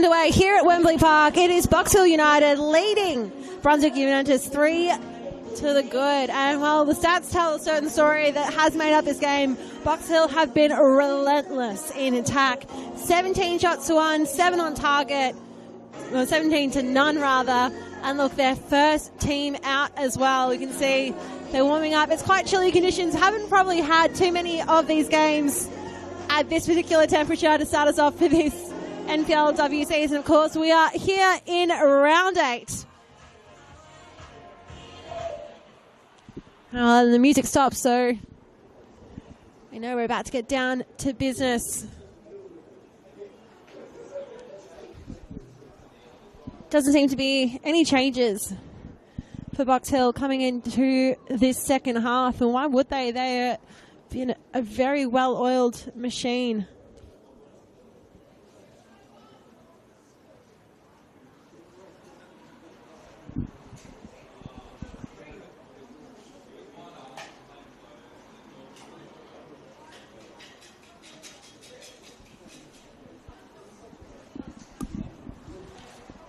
underway here at Wembley Park. It is Box Hill United leading Brunswick Juventus 3 to the good. And well, the stats tell a certain story that has made up this game. Box Hill have been relentless in attack. 17 shots to 1, 7 on target. Well, 17 to none rather. And look, their first team out as well. We can see they're warming up. It's quite chilly conditions. Haven't probably had too many of these games at this particular temperature to start us off for this NPLWVIC season. Of course, we are here in round 8. The music stops, so we know we're about to get down to business. Doesn't seem to be any changes for Box Hill coming into this second half, and why would they? They're been a very well-oiled machine.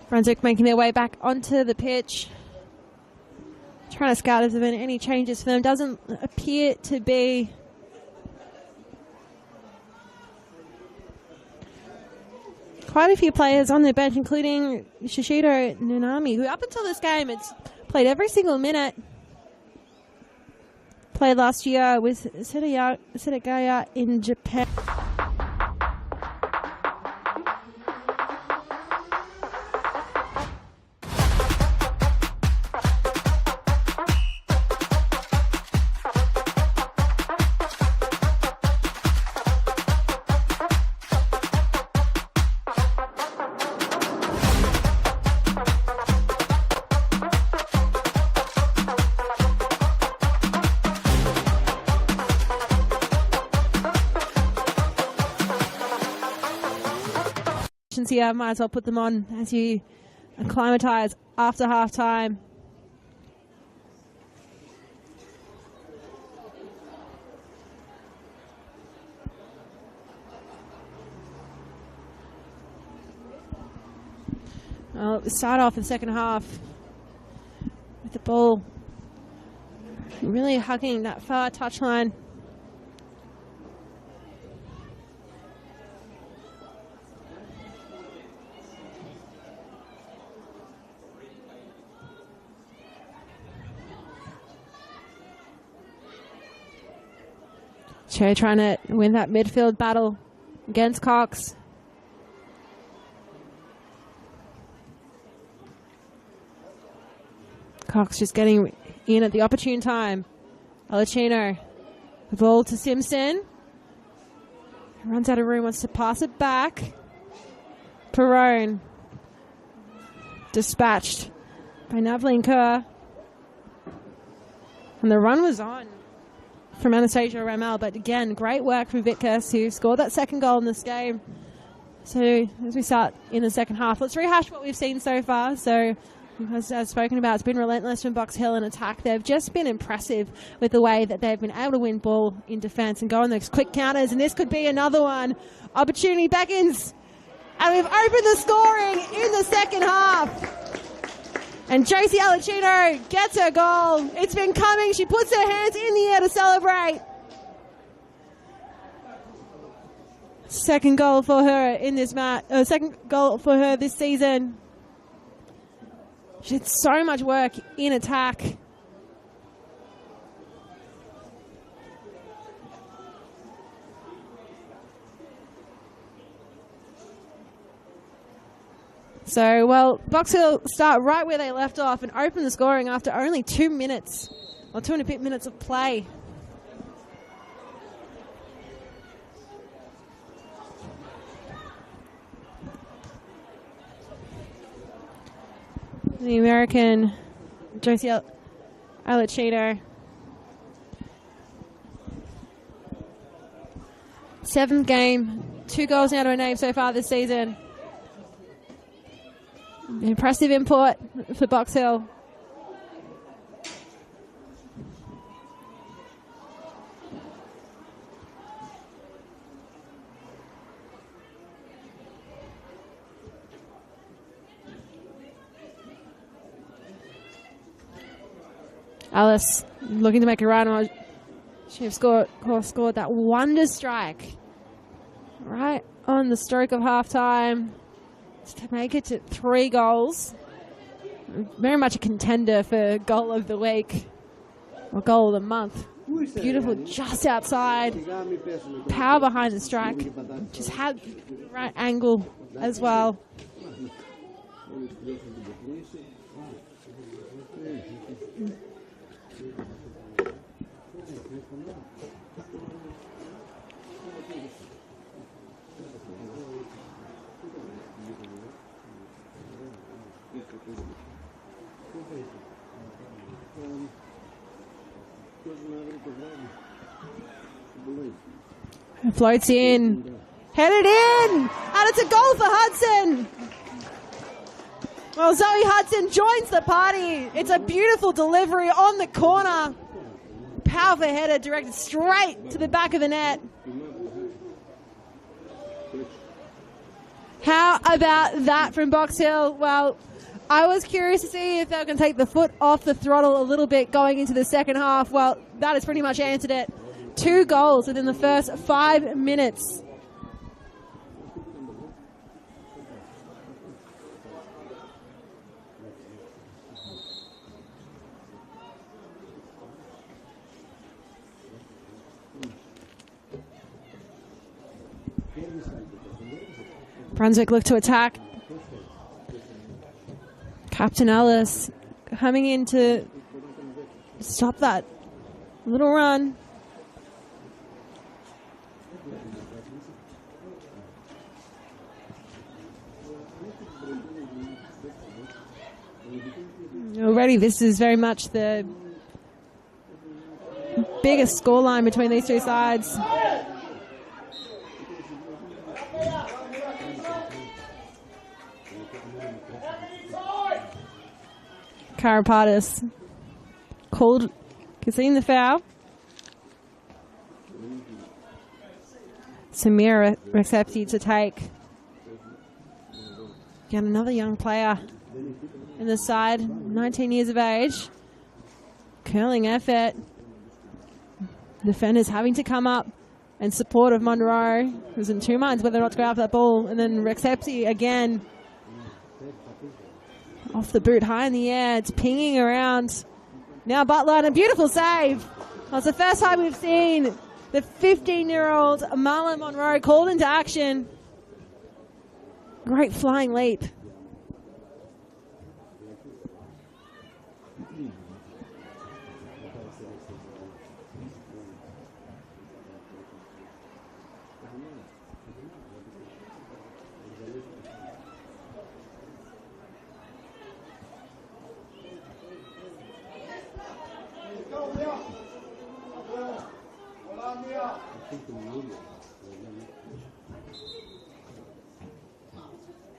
Brunswick making their way back onto the pitch. Trying to scout if there have been any changes for them. Doesn't appear to be. Quite a few players on their bench, including Shishido Nunami, who up until this game had played every single minute. Played last year with Setagaya in Japan. Here, might as well put them on as you acclimatise after half time. Well, start off the second half with the ball really hugging that far touchline. Che trying to win that midfield battle against Cox. Cox just getting in at the opportune time. Alacino, the ball to Simpson. Runs out of room, wants to pass it back. Perrone. Dispatched by Navleen Kerr. And the run was on from Anastasia Ramel, but again, great work from Vitkus, who scored that second goal in this game. So as we start in the second half, let's rehash what we've seen so far. So as I've spoken about, it's been relentless from Box Hill in attack. They've just been impressive with the way that they've been able to win ball in defence and go on those quick counters, and this could be another one. Opportunity beckons, and we've opened the scoring in the second half. And Josie Alacino gets her goal. It's been coming. She puts her hands in the air to celebrate. Second goal for her in this match. Second goal for her this season. She did so much work in attack. So, well, Box Hill start right where they left off and open the scoring after only 2 minutes, or 2 and a bit minutes of play. The American Josie Alacino. 7th game, 2 goals now to her name so far this season. Impressive import for Box Hill. Alice looking to make a run. She scored that wonder strike right on the stroke of halftime to make it to 3 goals. Very much a contender for goal of the week or goal of the month. Beautiful, just outside. Power behind the strike. Just had the right angle as well. It floats in, headed in, and it's a goal for Hudson. Well, Zoe Hudson joins the party. It's a beautiful delivery on the corner. Powerful header directed straight to the back of the net. How about that from Box Hill? Well, I was curious to see if they were going to take the foot off the throttle a little bit going into the second half. Well, that has pretty much answered it. 2 goals within the first 5 minutes. Brunswick look to attack. Captain Ellis coming in to stop that little run. Already this is very much the biggest scoreline between these two sides. Karapatis called, conceding the foul. Samira Rexepti to take. Again, another young player in the side, 19 years of age. Curling effort. Defenders having to come up in support of Monroe, who's in 2 minds whether or not to go after that ball. And then Rexepti again. Off the boot, high in the air. It's pinging around. Now Butler, and a beautiful save. Well, it's the first time we've seen the 15-year-old Marlon Monroe called into action. Great flying leap.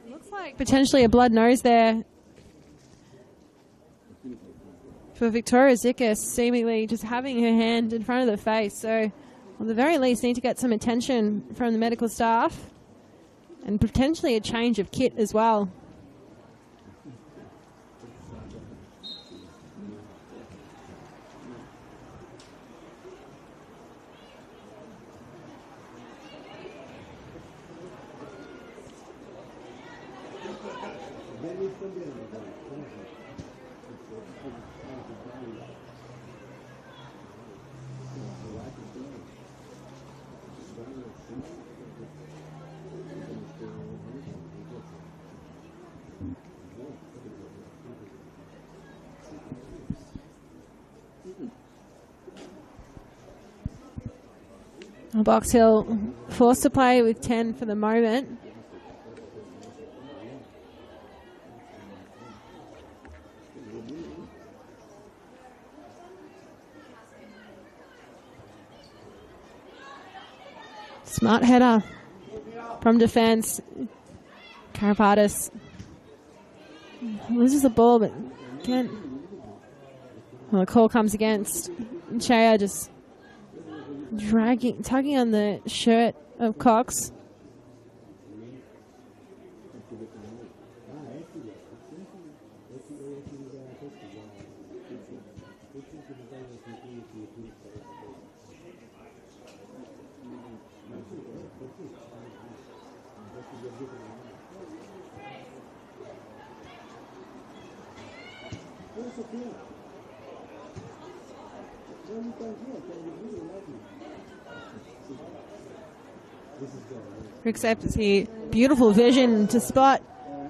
Looks like potentially a blood nose there for Victoria Zikas, seemingly just having her hand in front of the face. So, at the very least, need to get some attention from the medical staff and potentially a change of kit as well. Box Hill forced to play with 10 for the moment. Smart header from defense. Karapatis loses the ball, but again, well, the call comes against Chaya, just tugging on the shirt of Cox. Rick Septis here. Beautiful vision to spot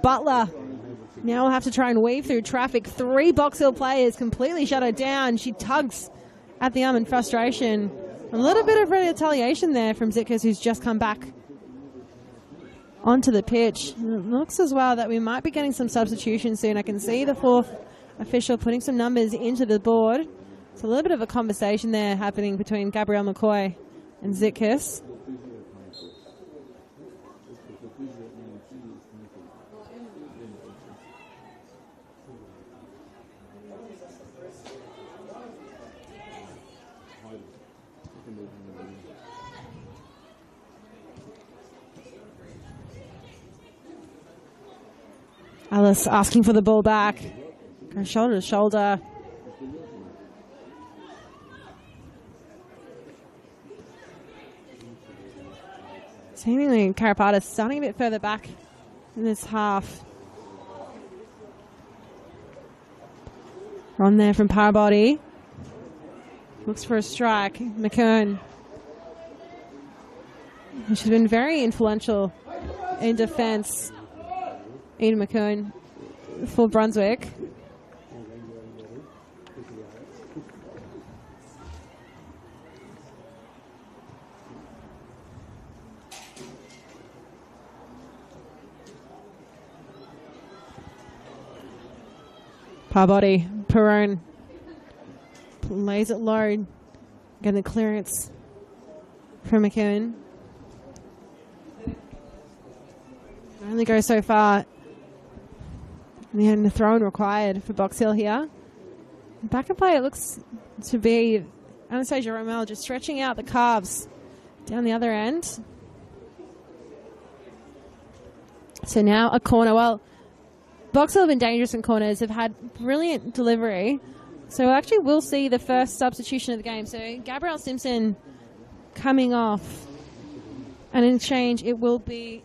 Butler. Now we'll have to try and weave through traffic. 3 Box Hill players completely shut her down. She tugs at the arm in frustration. A little bit of retaliation there from Zitkus, who's just come back onto the pitch. It looks as well that we might be getting some substitutions soon. I can see the 4th official putting some numbers into the board. It's a little bit of a conversation there happening between Gabrielle McCoy and Zitkus. Alice asking for the ball back. Goes shoulder to shoulder. Seemingly Karapata starting a bit further back in this half. Run there from Parabody. Looks for a strike. McKern. She's been very influential in defence. Eden McKern for Brunswick. Parabody, Perone lays it low. Getting the clearance from McKern. Only goes so far. And the throw-in required for Box Hill here. Back and play, it looks to be Anastasia Romel just stretching out the calves down the other end. So now a corner. Well, Box Hill have been dangerous in corners. They've had brilliant delivery. So actually we'll see the first substitution of the game. So Gabrielle Simpson coming off. And in change, it will be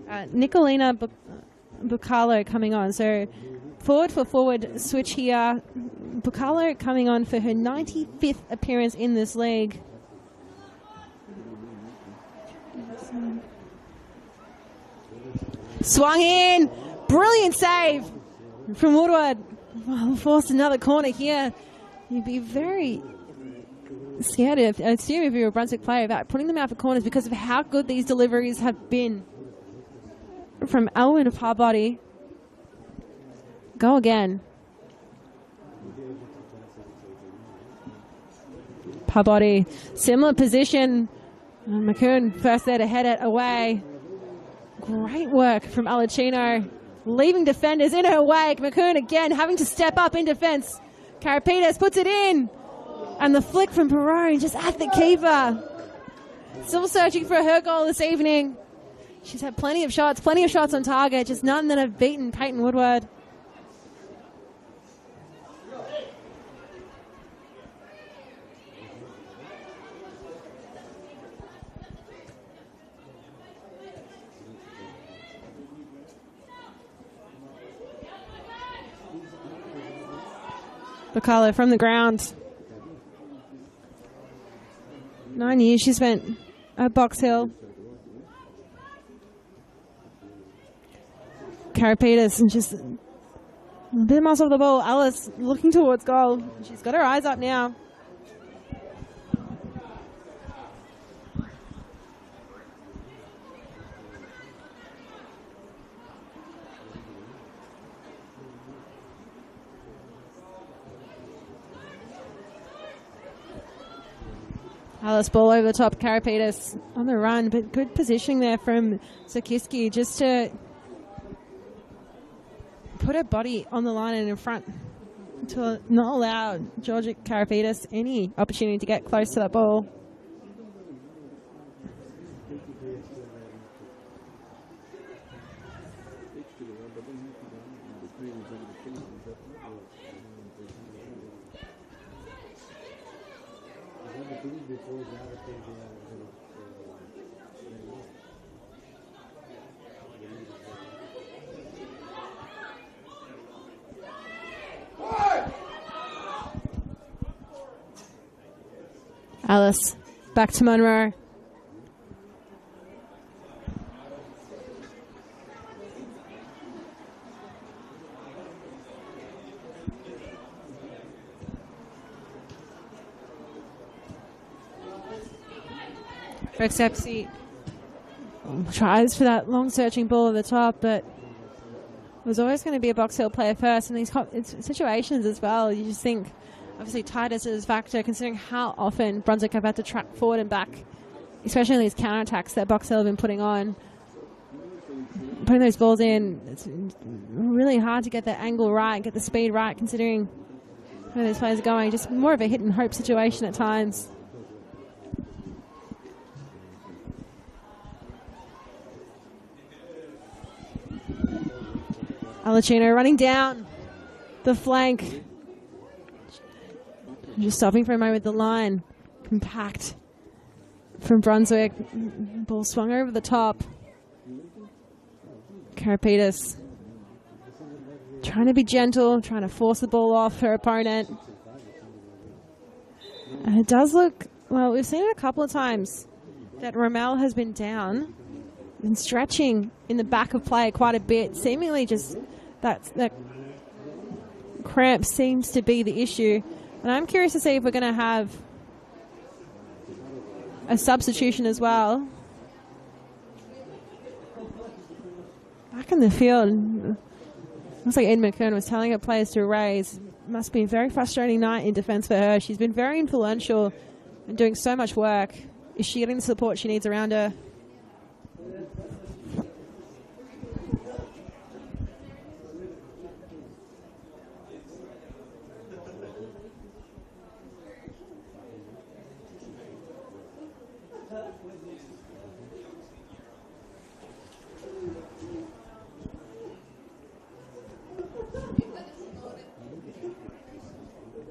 Nicolina Bucalo coming on. So forward for forward switch here. Bucalo coming on for her 95th appearance in this league. Swung in. Brilliant save from Woodward. Well, forced another corner here. You'd be very scared, I assume, if you're a Brunswick player, about putting them out for corners because of how good these deliveries have been. From Elwyn of Harbody. Go again. Harbody. Similar position. McKern first there to head it away. Great work from Alacino. Leaving defenders in her wake. McKern again having to step up in defence. Karapitas puts it in. And the flick from Perone just at the keeper. Still searching for her goal this evening. She's had plenty of shots on target, just none that have beaten Peyton Woodward. Bacala from the ground. 9 years she spent at Box Hill. Karapitas and just a bit of muscle off the ball. Alice looking towards goal. She's got her eyes up now. Alice ball over the top. Karapitas on the run, but good positioning there from Sokiski just to put her body on the line and in front to not allow Georgia Karapitas any opportunity to get close to that ball. Alice, back to Monroe. Rexepsi tries for that long searching ball at the top, but there's always going to be a Box Hill player first in these situations as well. You just think, obviously, Titus is a factor considering how often Brunswick have had to track forward and back, especially in these counterattacks that Box Hill have been putting on. Putting those balls in, it's really hard to get the angle right, get the speed right, considering where these players are going. Just more of a hit and hope situation at times. Alacino running down the flank. Just stopping for a moment the line. Compact from Brunswick. Ball swung over the top. Karapetis trying to be gentle, trying to force the ball off her opponent. And it does look, well, we've seen it a couple of times that Rommel has been down and stretching in the back of play quite a bit. Seemingly just that cramp seems to be the issue. And I'm curious to see if we're going to have a substitution as well. Back in the field, looks like Ed McKern was telling her players to raise. Must be a very frustrating night in defence for her. She's been very influential and doing so much work. Is she getting the support she needs around her?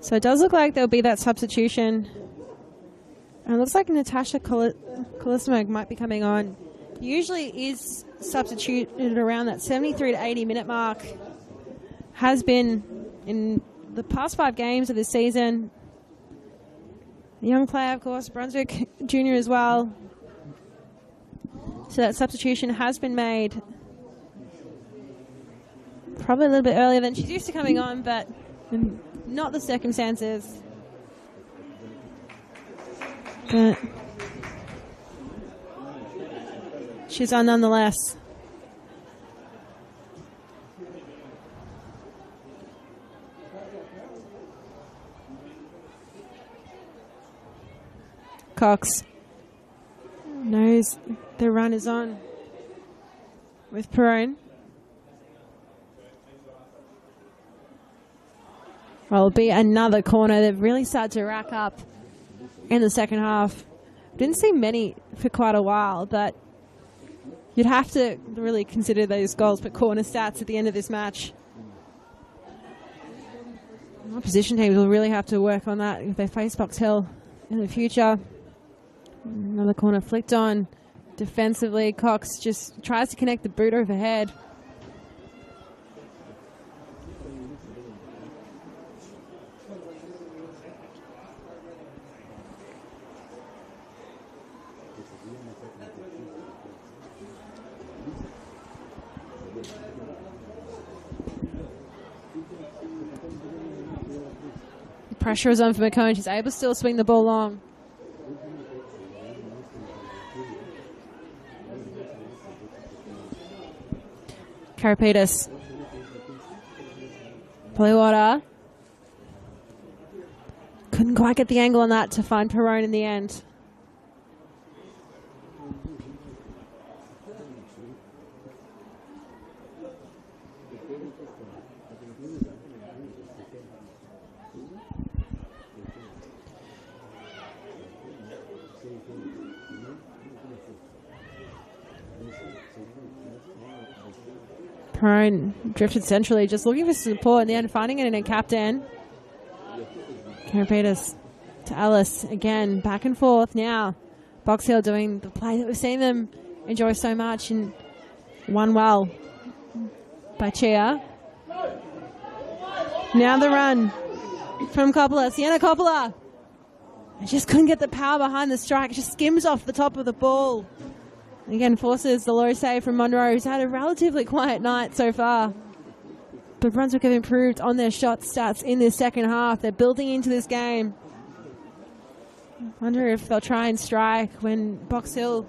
So it does look like there'll be that substitution. And it looks like Natasha Kalistmak might be coming on. Usually is substituted around that 73 to 80 minute mark. Has been in the past 5 games of this season. A young player, of course, Brunswick Junior as well. So that substitution has been made. Probably a little bit earlier than she's used to coming on, but not the circumstances. But she's on nonetheless. Cox knows the run is on with Perrone. Well, it'll be another corner. They've really started to rack up in the second half. Didn't see many for quite a while, but you'd have to really consider those goals per corner stats at the end of this match. Opposition teams will really have to work on that if they face Box Hill in the future. Another corner flicked on defensively. Cox just tries to connect the boot overhead. Pressure is on for McCone. She's able to still swing the ball long. Karapetis. Polywater. Couldn't quite get the angle on that to find Perrone in the end. Perrone drifted centrally, just looking for support in the end, finding it in a captain. Karapetis to Alice. Again, back and forth now. Box Hill doing the play that we've seen them enjoy so much, and won well by Chia. Now the run from Coppola. Sienna Coppola. I just couldn't get the power behind the strike. It just skims off the top of the ball. Again, forces the low save from Monroe, who's had a relatively quiet night so far. But Brunswick have improved on their shot stats in this second half. They're building into this game. Wonder if they'll try and strike when Box Hill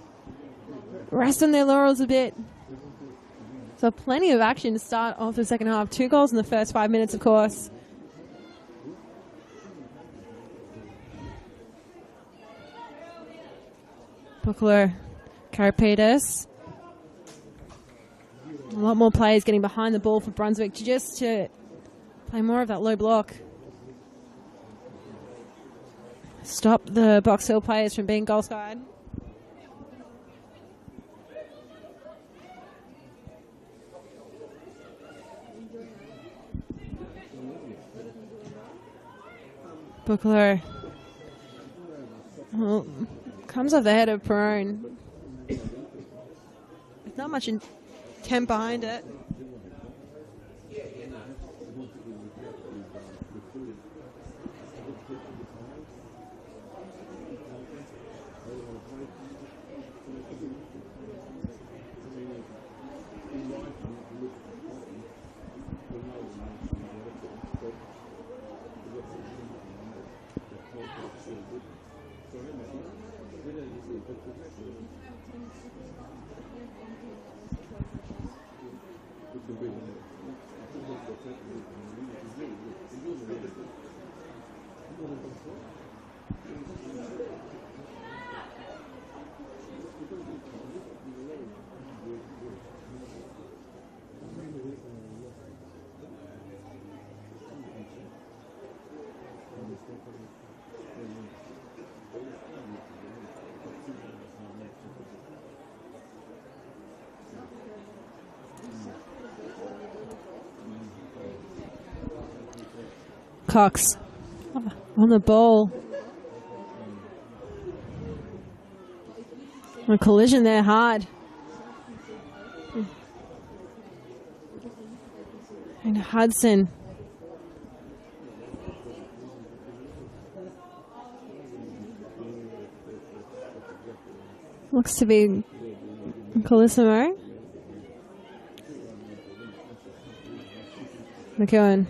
rest on their laurels a bit. So plenty of action to start off the second half. 2 goals in the first 5 minutes, of course. Buckler, Karapetis. A lot more players getting behind the ball for Brunswick just to play more of that low block. Stop the Box Hill players from being goal-skied. Buckler. Well, comes off the head of Perone. There's not much intent behind it. Cox on the ball. A collision there hard. And Hudson. Looks to be Colissimo. McEwen.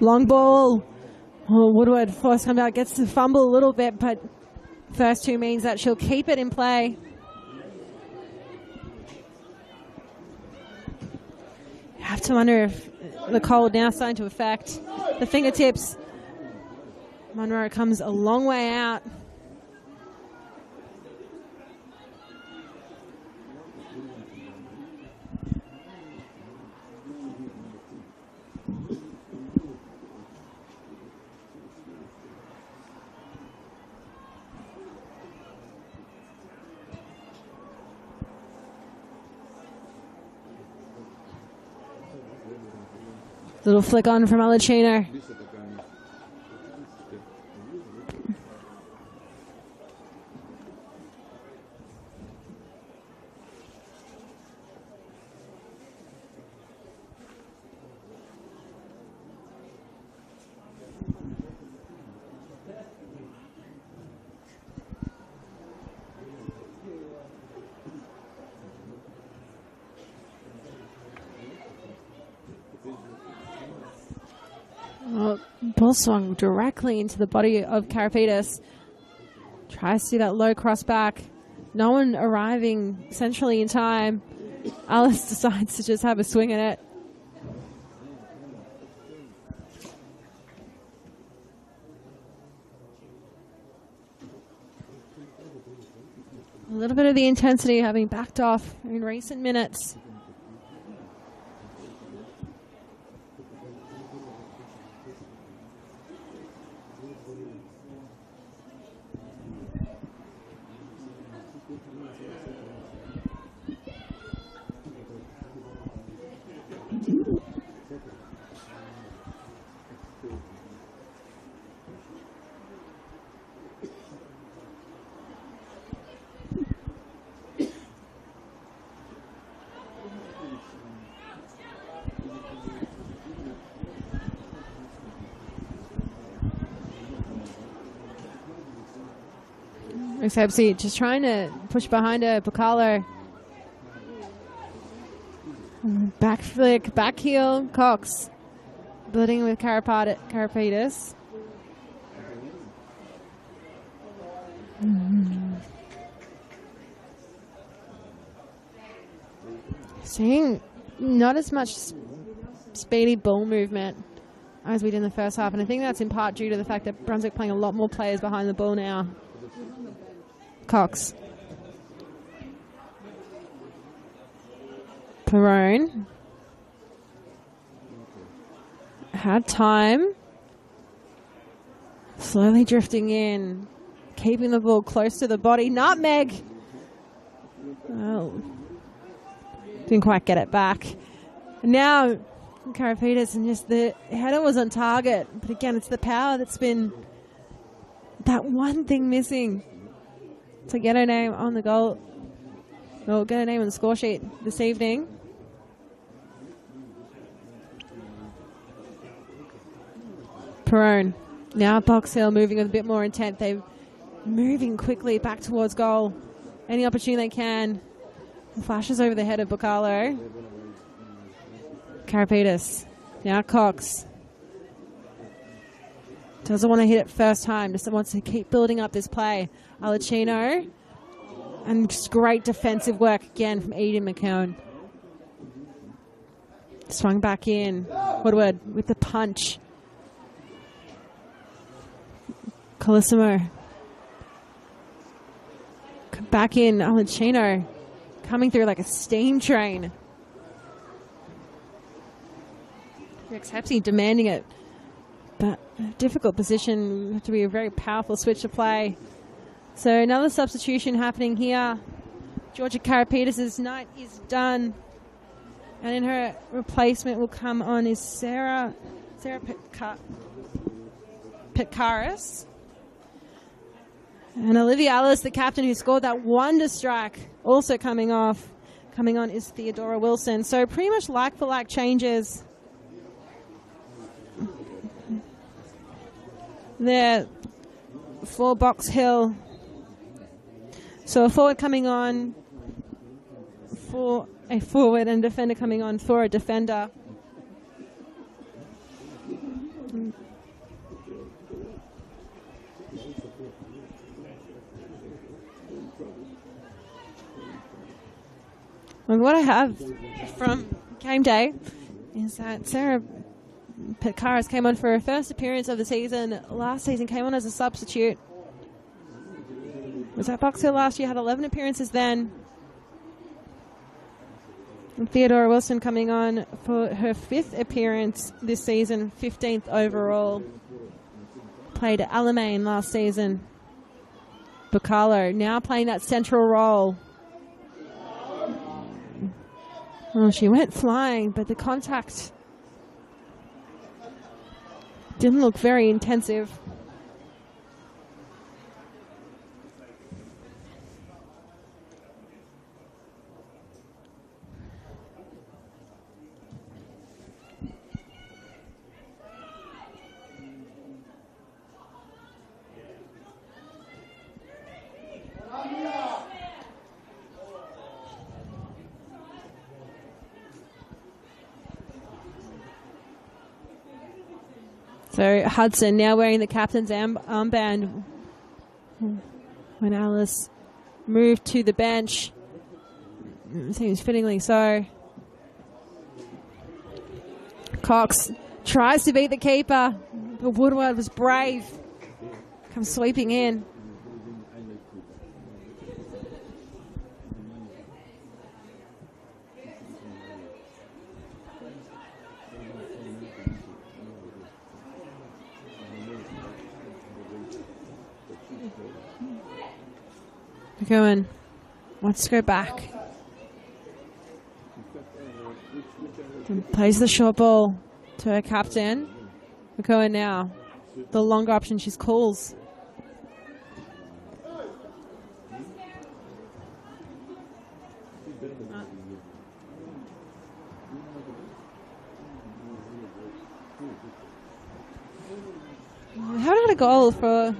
Long ball. Oh, Woodward, force come out, gets to fumble a little bit, but first 2 means that she'll keep it in play. You have to wonder if the cold now starting to affect the fingertips. Monroe comes a long way out. Little flick on from Alacino. Ball swung directly into the body of Karapetis. Tries to do that low cross back. No one arriving centrally in time. Alice decides to just have a swing at it. A little bit of the intensity having backed off in recent minutes. Pepsi just trying to push behind her. Bacalo. Back flick, back heel, Cox. Building with Carapatis. Seeing not as much speedy ball movement as we did in the first half, and I think that's in part due to the fact that Brunswick playing a lot more players behind the ball now. Cox. Perrone. Had time. Slowly drifting in. Keeping the ball close to the body. Nutmeg. Oh. Didn't quite get it back. Now, Carapatis, and just the header was on target. But again, it's the power that's been that one thing missing to get her name on the goal, or get her name on the score sheet this evening. Perrone. Now Box Hill moving with a bit more intent. They're moving quickly back towards goal. Any opportunity they can. Flashes over the head of Bacalo. Carapatis. Now Cox. Doesn't want to hit it first time. Just wants to keep building up this play. Alacino. And just great defensive work again from Eden McKeown. Swung back in. Woodward with the punch. Colissimo. Back in. Alacino. Coming through like a steam train. Rex Hepsey demanding it. But a difficult position to be a very powerful switch to play. So another substitution happening here. Georgia Carapatis' night is done. And in her replacement will come on is Sarah Pitcaris. And Olivia Ellis, the captain who scored that wonder strike, also coming off. Coming on is Theodora Wilson. So pretty much like-for-like changes there for Box Hill. So a forward coming on for a forward and defender coming on for a defender. And what I have from game day is that Sarah Pitcaris came on for her first appearance of the season. Last season came on as a substitute. Was at Box Hill last year, had 11 appearances then. And Theodora Wilson coming on for her 5th appearance this season, 15th overall. Played at Alamein last season. Bacalo now playing that central role. Oh, she went flying, but the contact didn't look very intensive. So Hudson now wearing the captain's armband when Alice moved to the bench. Seems fittingly so. Cox tries to beat the keeper, but Woodward was brave. Comes sweeping in. McEwen wants to go back. And plays the short ball to her captain. McEwen now. The longer option, she's calls. We haven't had a goal for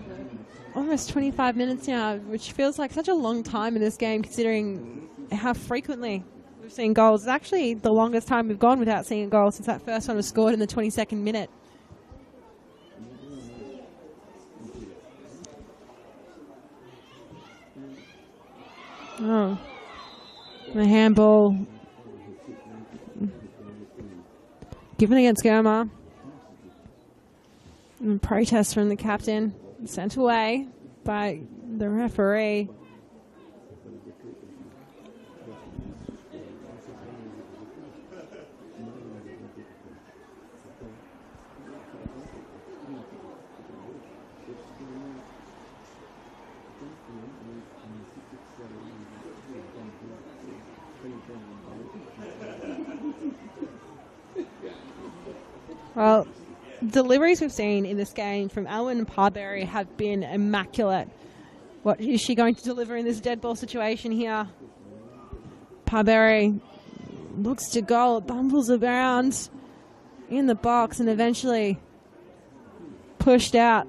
almost 25 minutes now, which feels like such a long time in this game considering how frequently we've seen goals. It's actually the longest time we've gone without seeing a goal since that first one was scored in the 22nd minute. Oh, the handball given against Germa. And protest from the captain, sent away by the referee. Well, deliveries we've seen in this game from Alwyn and Parberry have been immaculate. What is she going to deliver in this dead ball situation here? Parberry looks to goal, bumbles around in the box and eventually pushed out.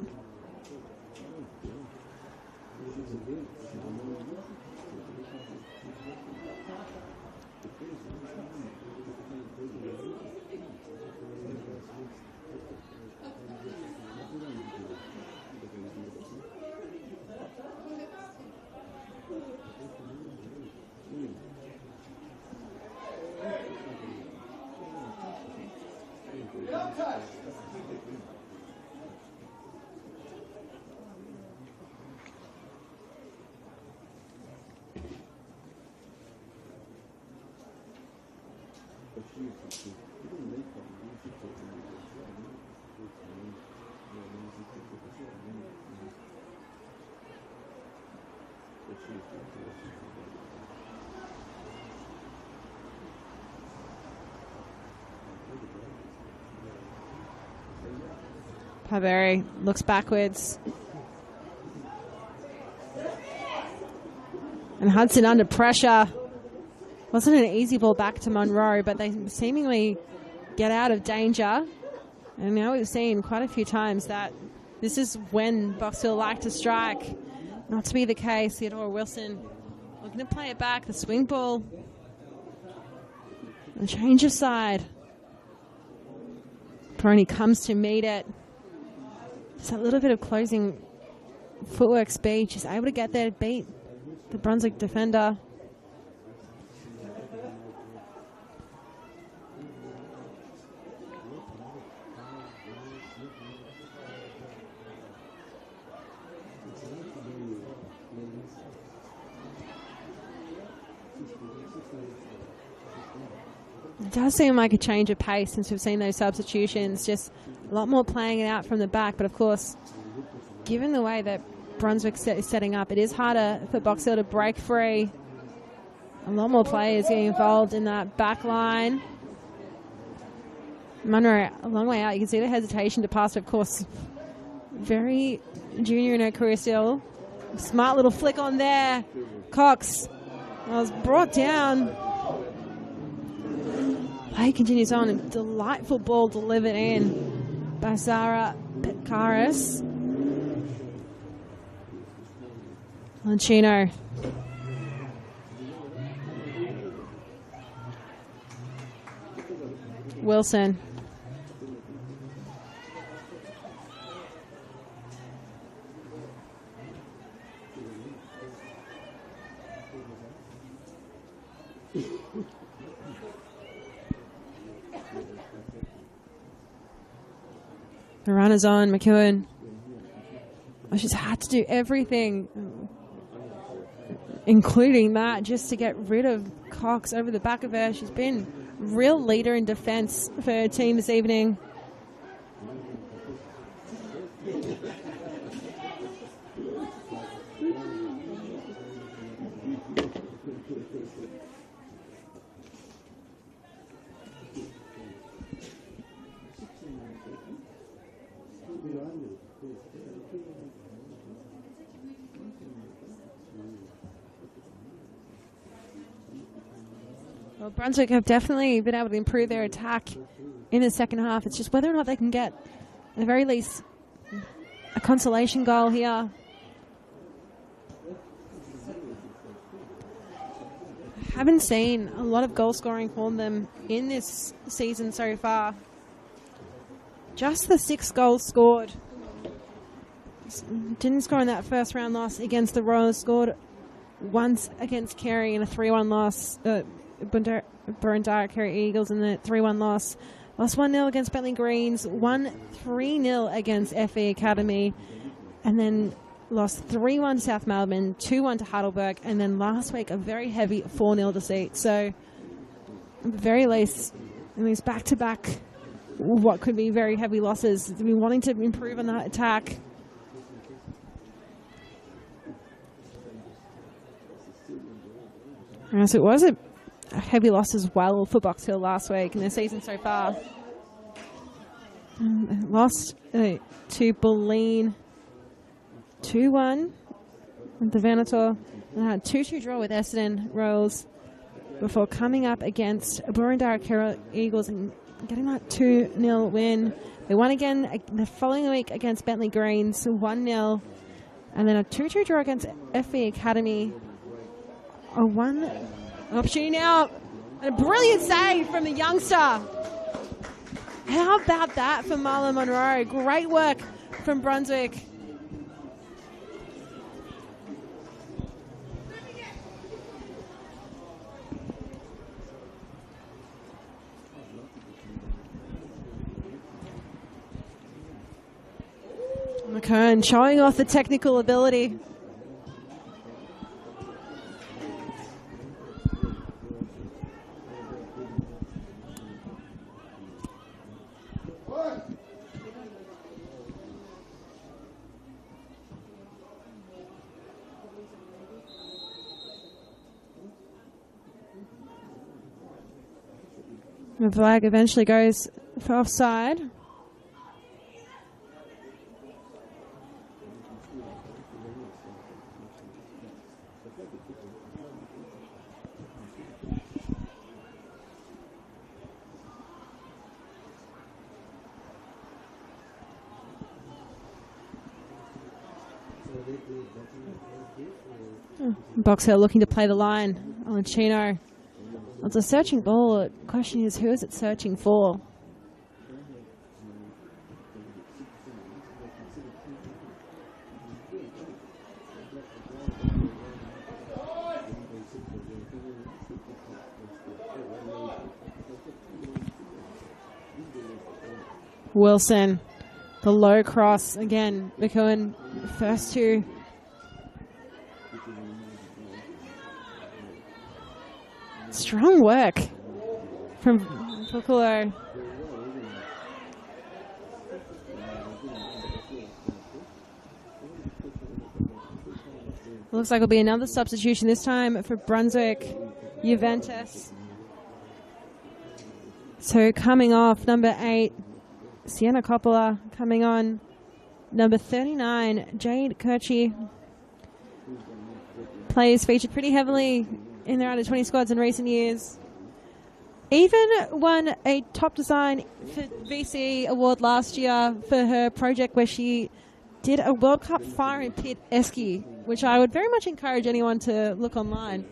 Parberry looks backwards. And Hudson under pressure. Wasn't an easy ball back to Monroe, but they seemingly get out of danger. And now we've seen quite a few times that this is when Boxhill like to strike. Not to be the case. Theodora Wilson looking to play it back. The swing ball. And change of side. Peroni comes to meet it. Just a little bit of closing footwork speed. She's able to get there to beat the Brunswick defender. It does seem like a change of pace since we've seen those substitutions. Just a lot more playing it out from the back. But of course, given the way that Brunswick is setting up, it is harder for Boxhill to break free. A lot more players getting involved in that back line. Munro a long way out. You can see the hesitation to pass, of course. Very junior in her career still. Smart little flick on there. Cox was brought down. Play continues on. A delightful ball delivered in by Sarah Petkaris. Lancino. Wilson. The runner's on, McEwen. Oh, she's had to do everything, including that, just to get rid of Cox over the back of her. She's been a real leader in defence for her team this evening. Well, Brunswick have definitely been able to improve their attack in the second half. It's just whether or not they can get, at the very least, a consolation goal here. Haven't seen a lot of goal scoring from them in this season so far. Just the 6 goals scored. Didn't score in that first round loss against the Royals. Scored once against Kerry in a 3-1 loss. Burundara Kerry Eagles in the 3-1 loss. Lost 1-0 against Bentley Greens. Won 3-0 against FE Academy. And then lost 3-1 to South Melbourne, 2-1 to Heidelberg, and then last week a very heavy 4-0 defeat. So, at the very least, it means back-to-back what could be very heavy losses. They've been wanting to improve on that attack. So it was a heavy loss as well for Box Hill last week in their season so far. Lost to Bulleen 2-1 with the Venator, and had 2-2 draw with Essendon Royals before coming up against Burundara Kerry Eagles and getting that 2-0 win. They won again the following week against Bentley Greens, 1-0, and then a 2-2 draw against FE Academy. A one opportunity now, and a brilliant save from the youngster. How about that for Marlon Monroe? Great work from Brunswick. McKern showing off the technical ability. The flag eventually goes for offside. Box Hill looking to play the line on Chino. It's a searching ball. The question is, who is it searching for? Wilson, the low cross again. McEwen, first two. Strong work from Fukuro. Looks like it'll be another substitution, this time for Brunswick Juventus. So coming off, number 8, Sienna Coppola. Coming on, number 39, Jade Kirchie. Players featured pretty heavily in their under-20 squads in recent years. Even won a top design for VC award last year for her project where she did a World Cup fire and pit esky, which I would very much encourage anyone to look online.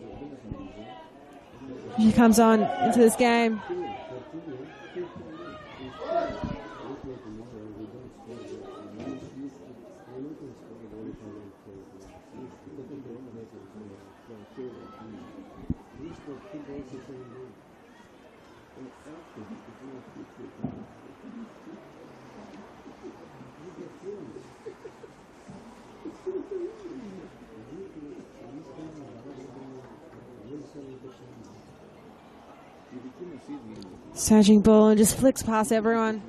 She comes on into this game. Surging ball and just flicks past everyone.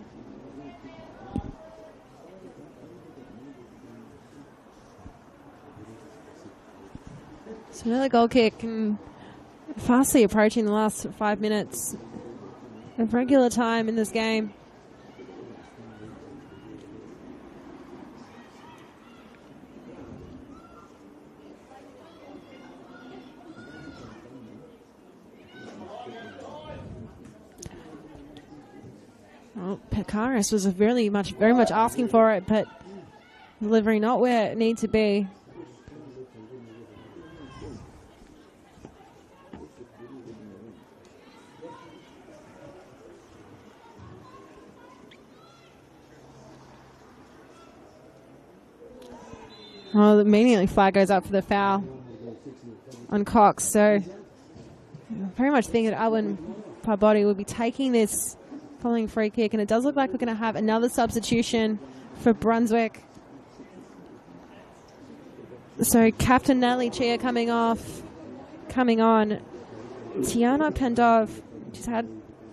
So another goal kick, and fastly approaching the last 5 minutes of regular time in this game. Akaris was very much asking for it, but delivery not where it needs to be. Well, immediately flag goes up for the foul on Cox. So very much think that Owen Parbody will be taking this following free kick. And it does look like we're going to have another substitution for Brunswick. So Captain Natalie Chia coming on. Tiana Pendov, she's had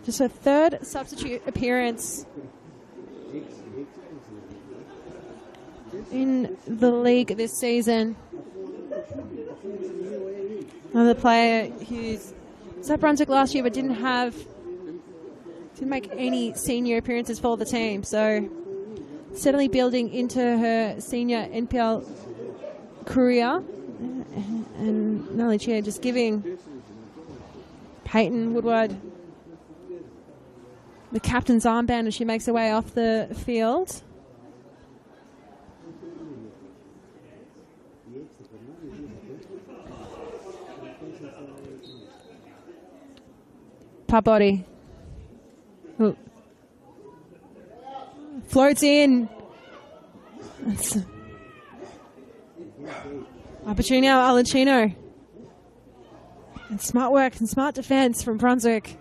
just her third substitute appearance in the league this season. Another player who's at Brunswick last year but didn't make any senior appearances for the team. So steadily building into her senior NPL career. And Natalie Chia just giving Peyton Woodward the captain's armband as she makes her way off the field. Parbody. Floats in. Opportunity now, Alacino. And smart work and smart defense from Brunswick.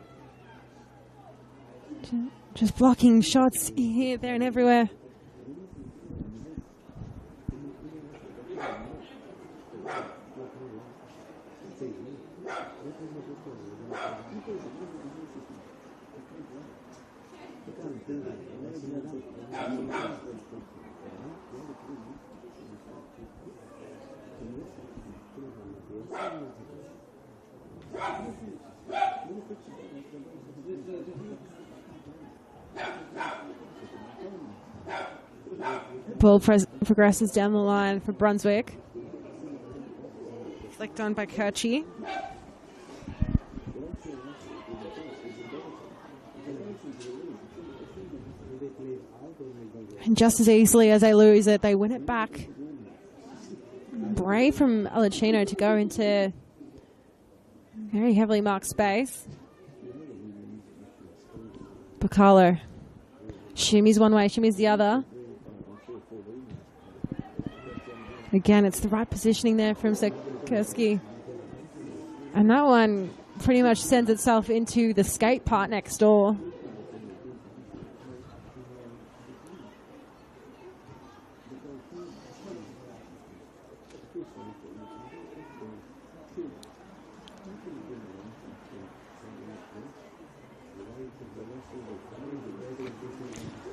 Just blocking shots here, there, and everywhere. Ball progresses down the line for Brunswick. Flicked on by Kirchie. And just as easily as they lose it, they win it back. Brave from Alacino to go into very heavily marked space. Bacalo shimmies one way, shimmies the other. Again, it's the right positioning there from Sekurski. And that one pretty much sends itself into the skate park next door.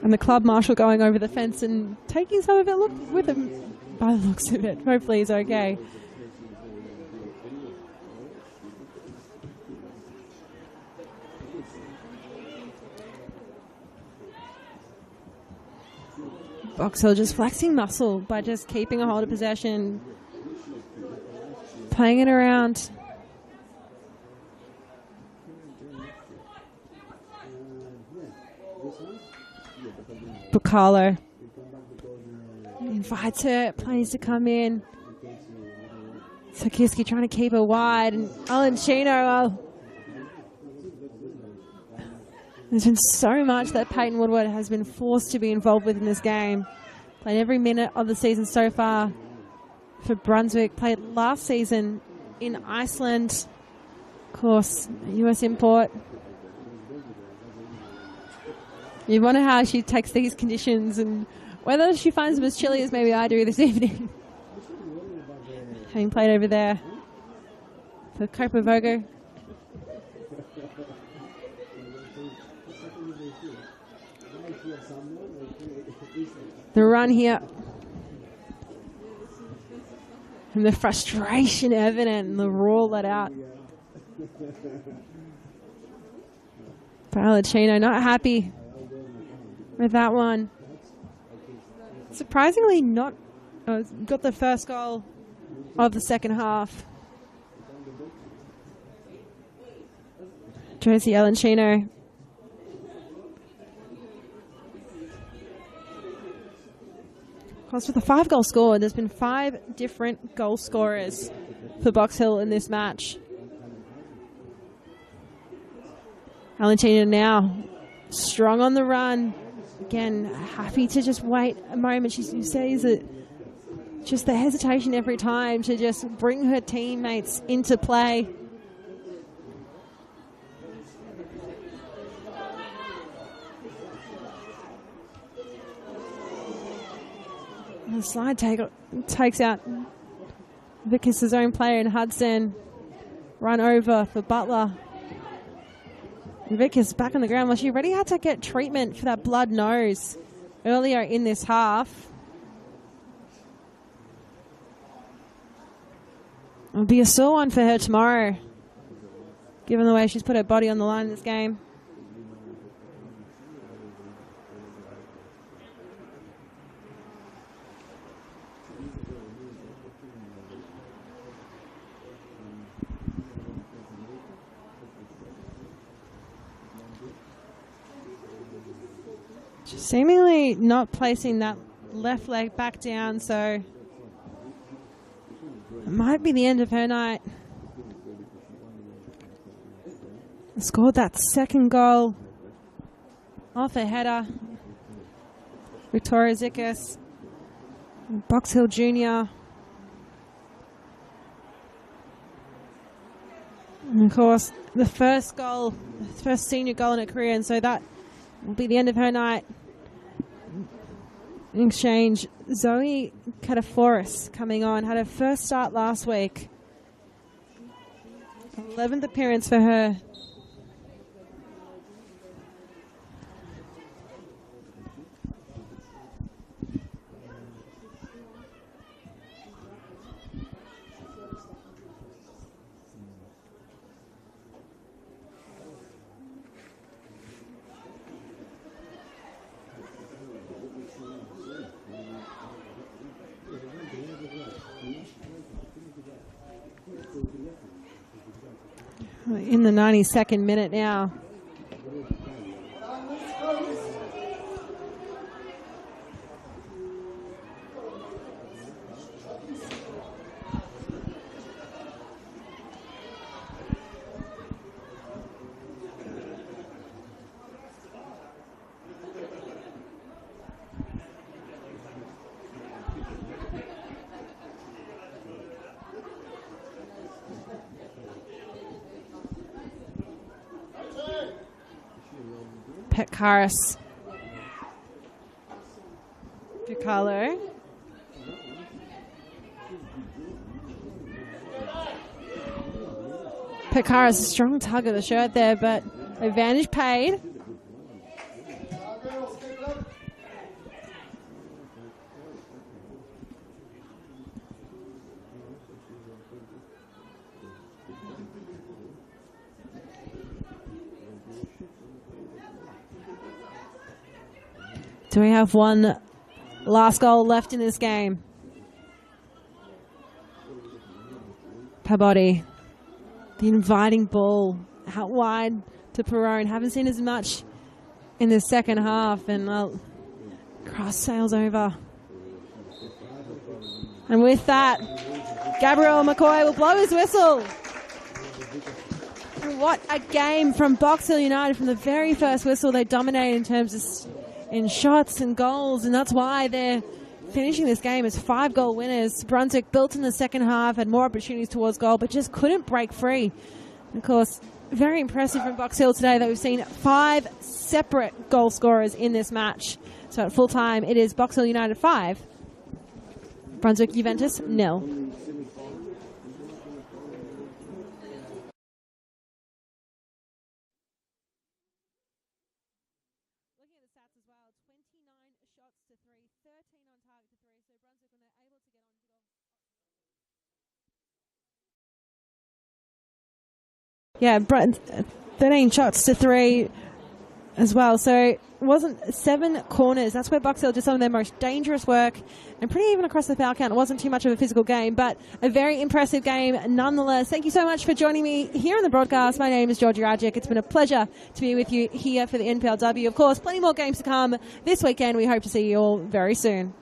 And the club marshal going over the fence and taking some of it with him by the looks of it. Hopefully he's okay. Boxhill just flexing muscle by just keeping a hold of possession, playing it around. Bacalo invites her, plans to come in. Sekurski trying to keep her wide, and Alacino. There's been so much that Peyton Woodward has been forced to be involved with in this game. Played every minute of the season so far for Brunswick. Played last season in Iceland. Of course, US import. You wonder how she takes these conditions and whether she finds them as chilly as maybe I do this evening. Having played over there for Kopovogo. The run here. And the frustration evident and the raw let out. Alacino not happy with that one. Surprisingly not got the first goal of the second half. Josie Alacino Because with a 5-goal score, there's been 5 different goal scorers for Box Hill in this match. Valentina now strong on the run. Again, happy to just wait a moment. She says it, just the hesitation every time to just bring her teammates into play. The slide takes out Vickers' own player in Hudson. Run over for Butler. And Vickers back on the ground. Well, she already had to get treatment for that blood nose earlier in this half. It'll be a sore one for her tomorrow, given the way she's put her body on the line in this game. Seemingly not placing that left leg back down, so it might be the end of her night. Scored that second goal off a header. Victoria Zickus, Box Hill Junior. And of course, the first goal, the first senior goal in her career, and so that will be the end of her night. In exchange, Zoe Kataforis coming on, had her first start last week. 11th appearance for her. In the 92nd minute now. Petkaris. Picalo. Petkaris, a strong tug of the shirt there, but advantage paid. Do we have one last goal left in this game? Pabodi. The inviting ball out wide to Perrone. Haven't seen as much in the second half, and cross sails over. And with that, Gabriel McCoy will blow his whistle. What a game from Box Hill United. From the very first whistle, they dominated in terms of in shots and goals, and that's why they're finishing this game as 5-goal winners. Brunswick built in the second half, had more opportunities towards goal, but just couldn't break free. Of course, very impressive from Box Hill today that we've seen 5 separate goal scorers in this match. So at full time, it is Box Hill United 5, Brunswick Juventus 0. Yeah, 13 shots to 3 as well. So it wasn't 7 corners. That's where Box Hill did some of their most dangerous work, and pretty even across the foul count. It wasn't too much of a physical game, but a very impressive game nonetheless. Thank you so much for joining me here on the broadcast. My name is Georgie Rajic. It's been a pleasure to be with you here for the NPLW. Of course, plenty more games to come this weekend. We hope to see you all very soon.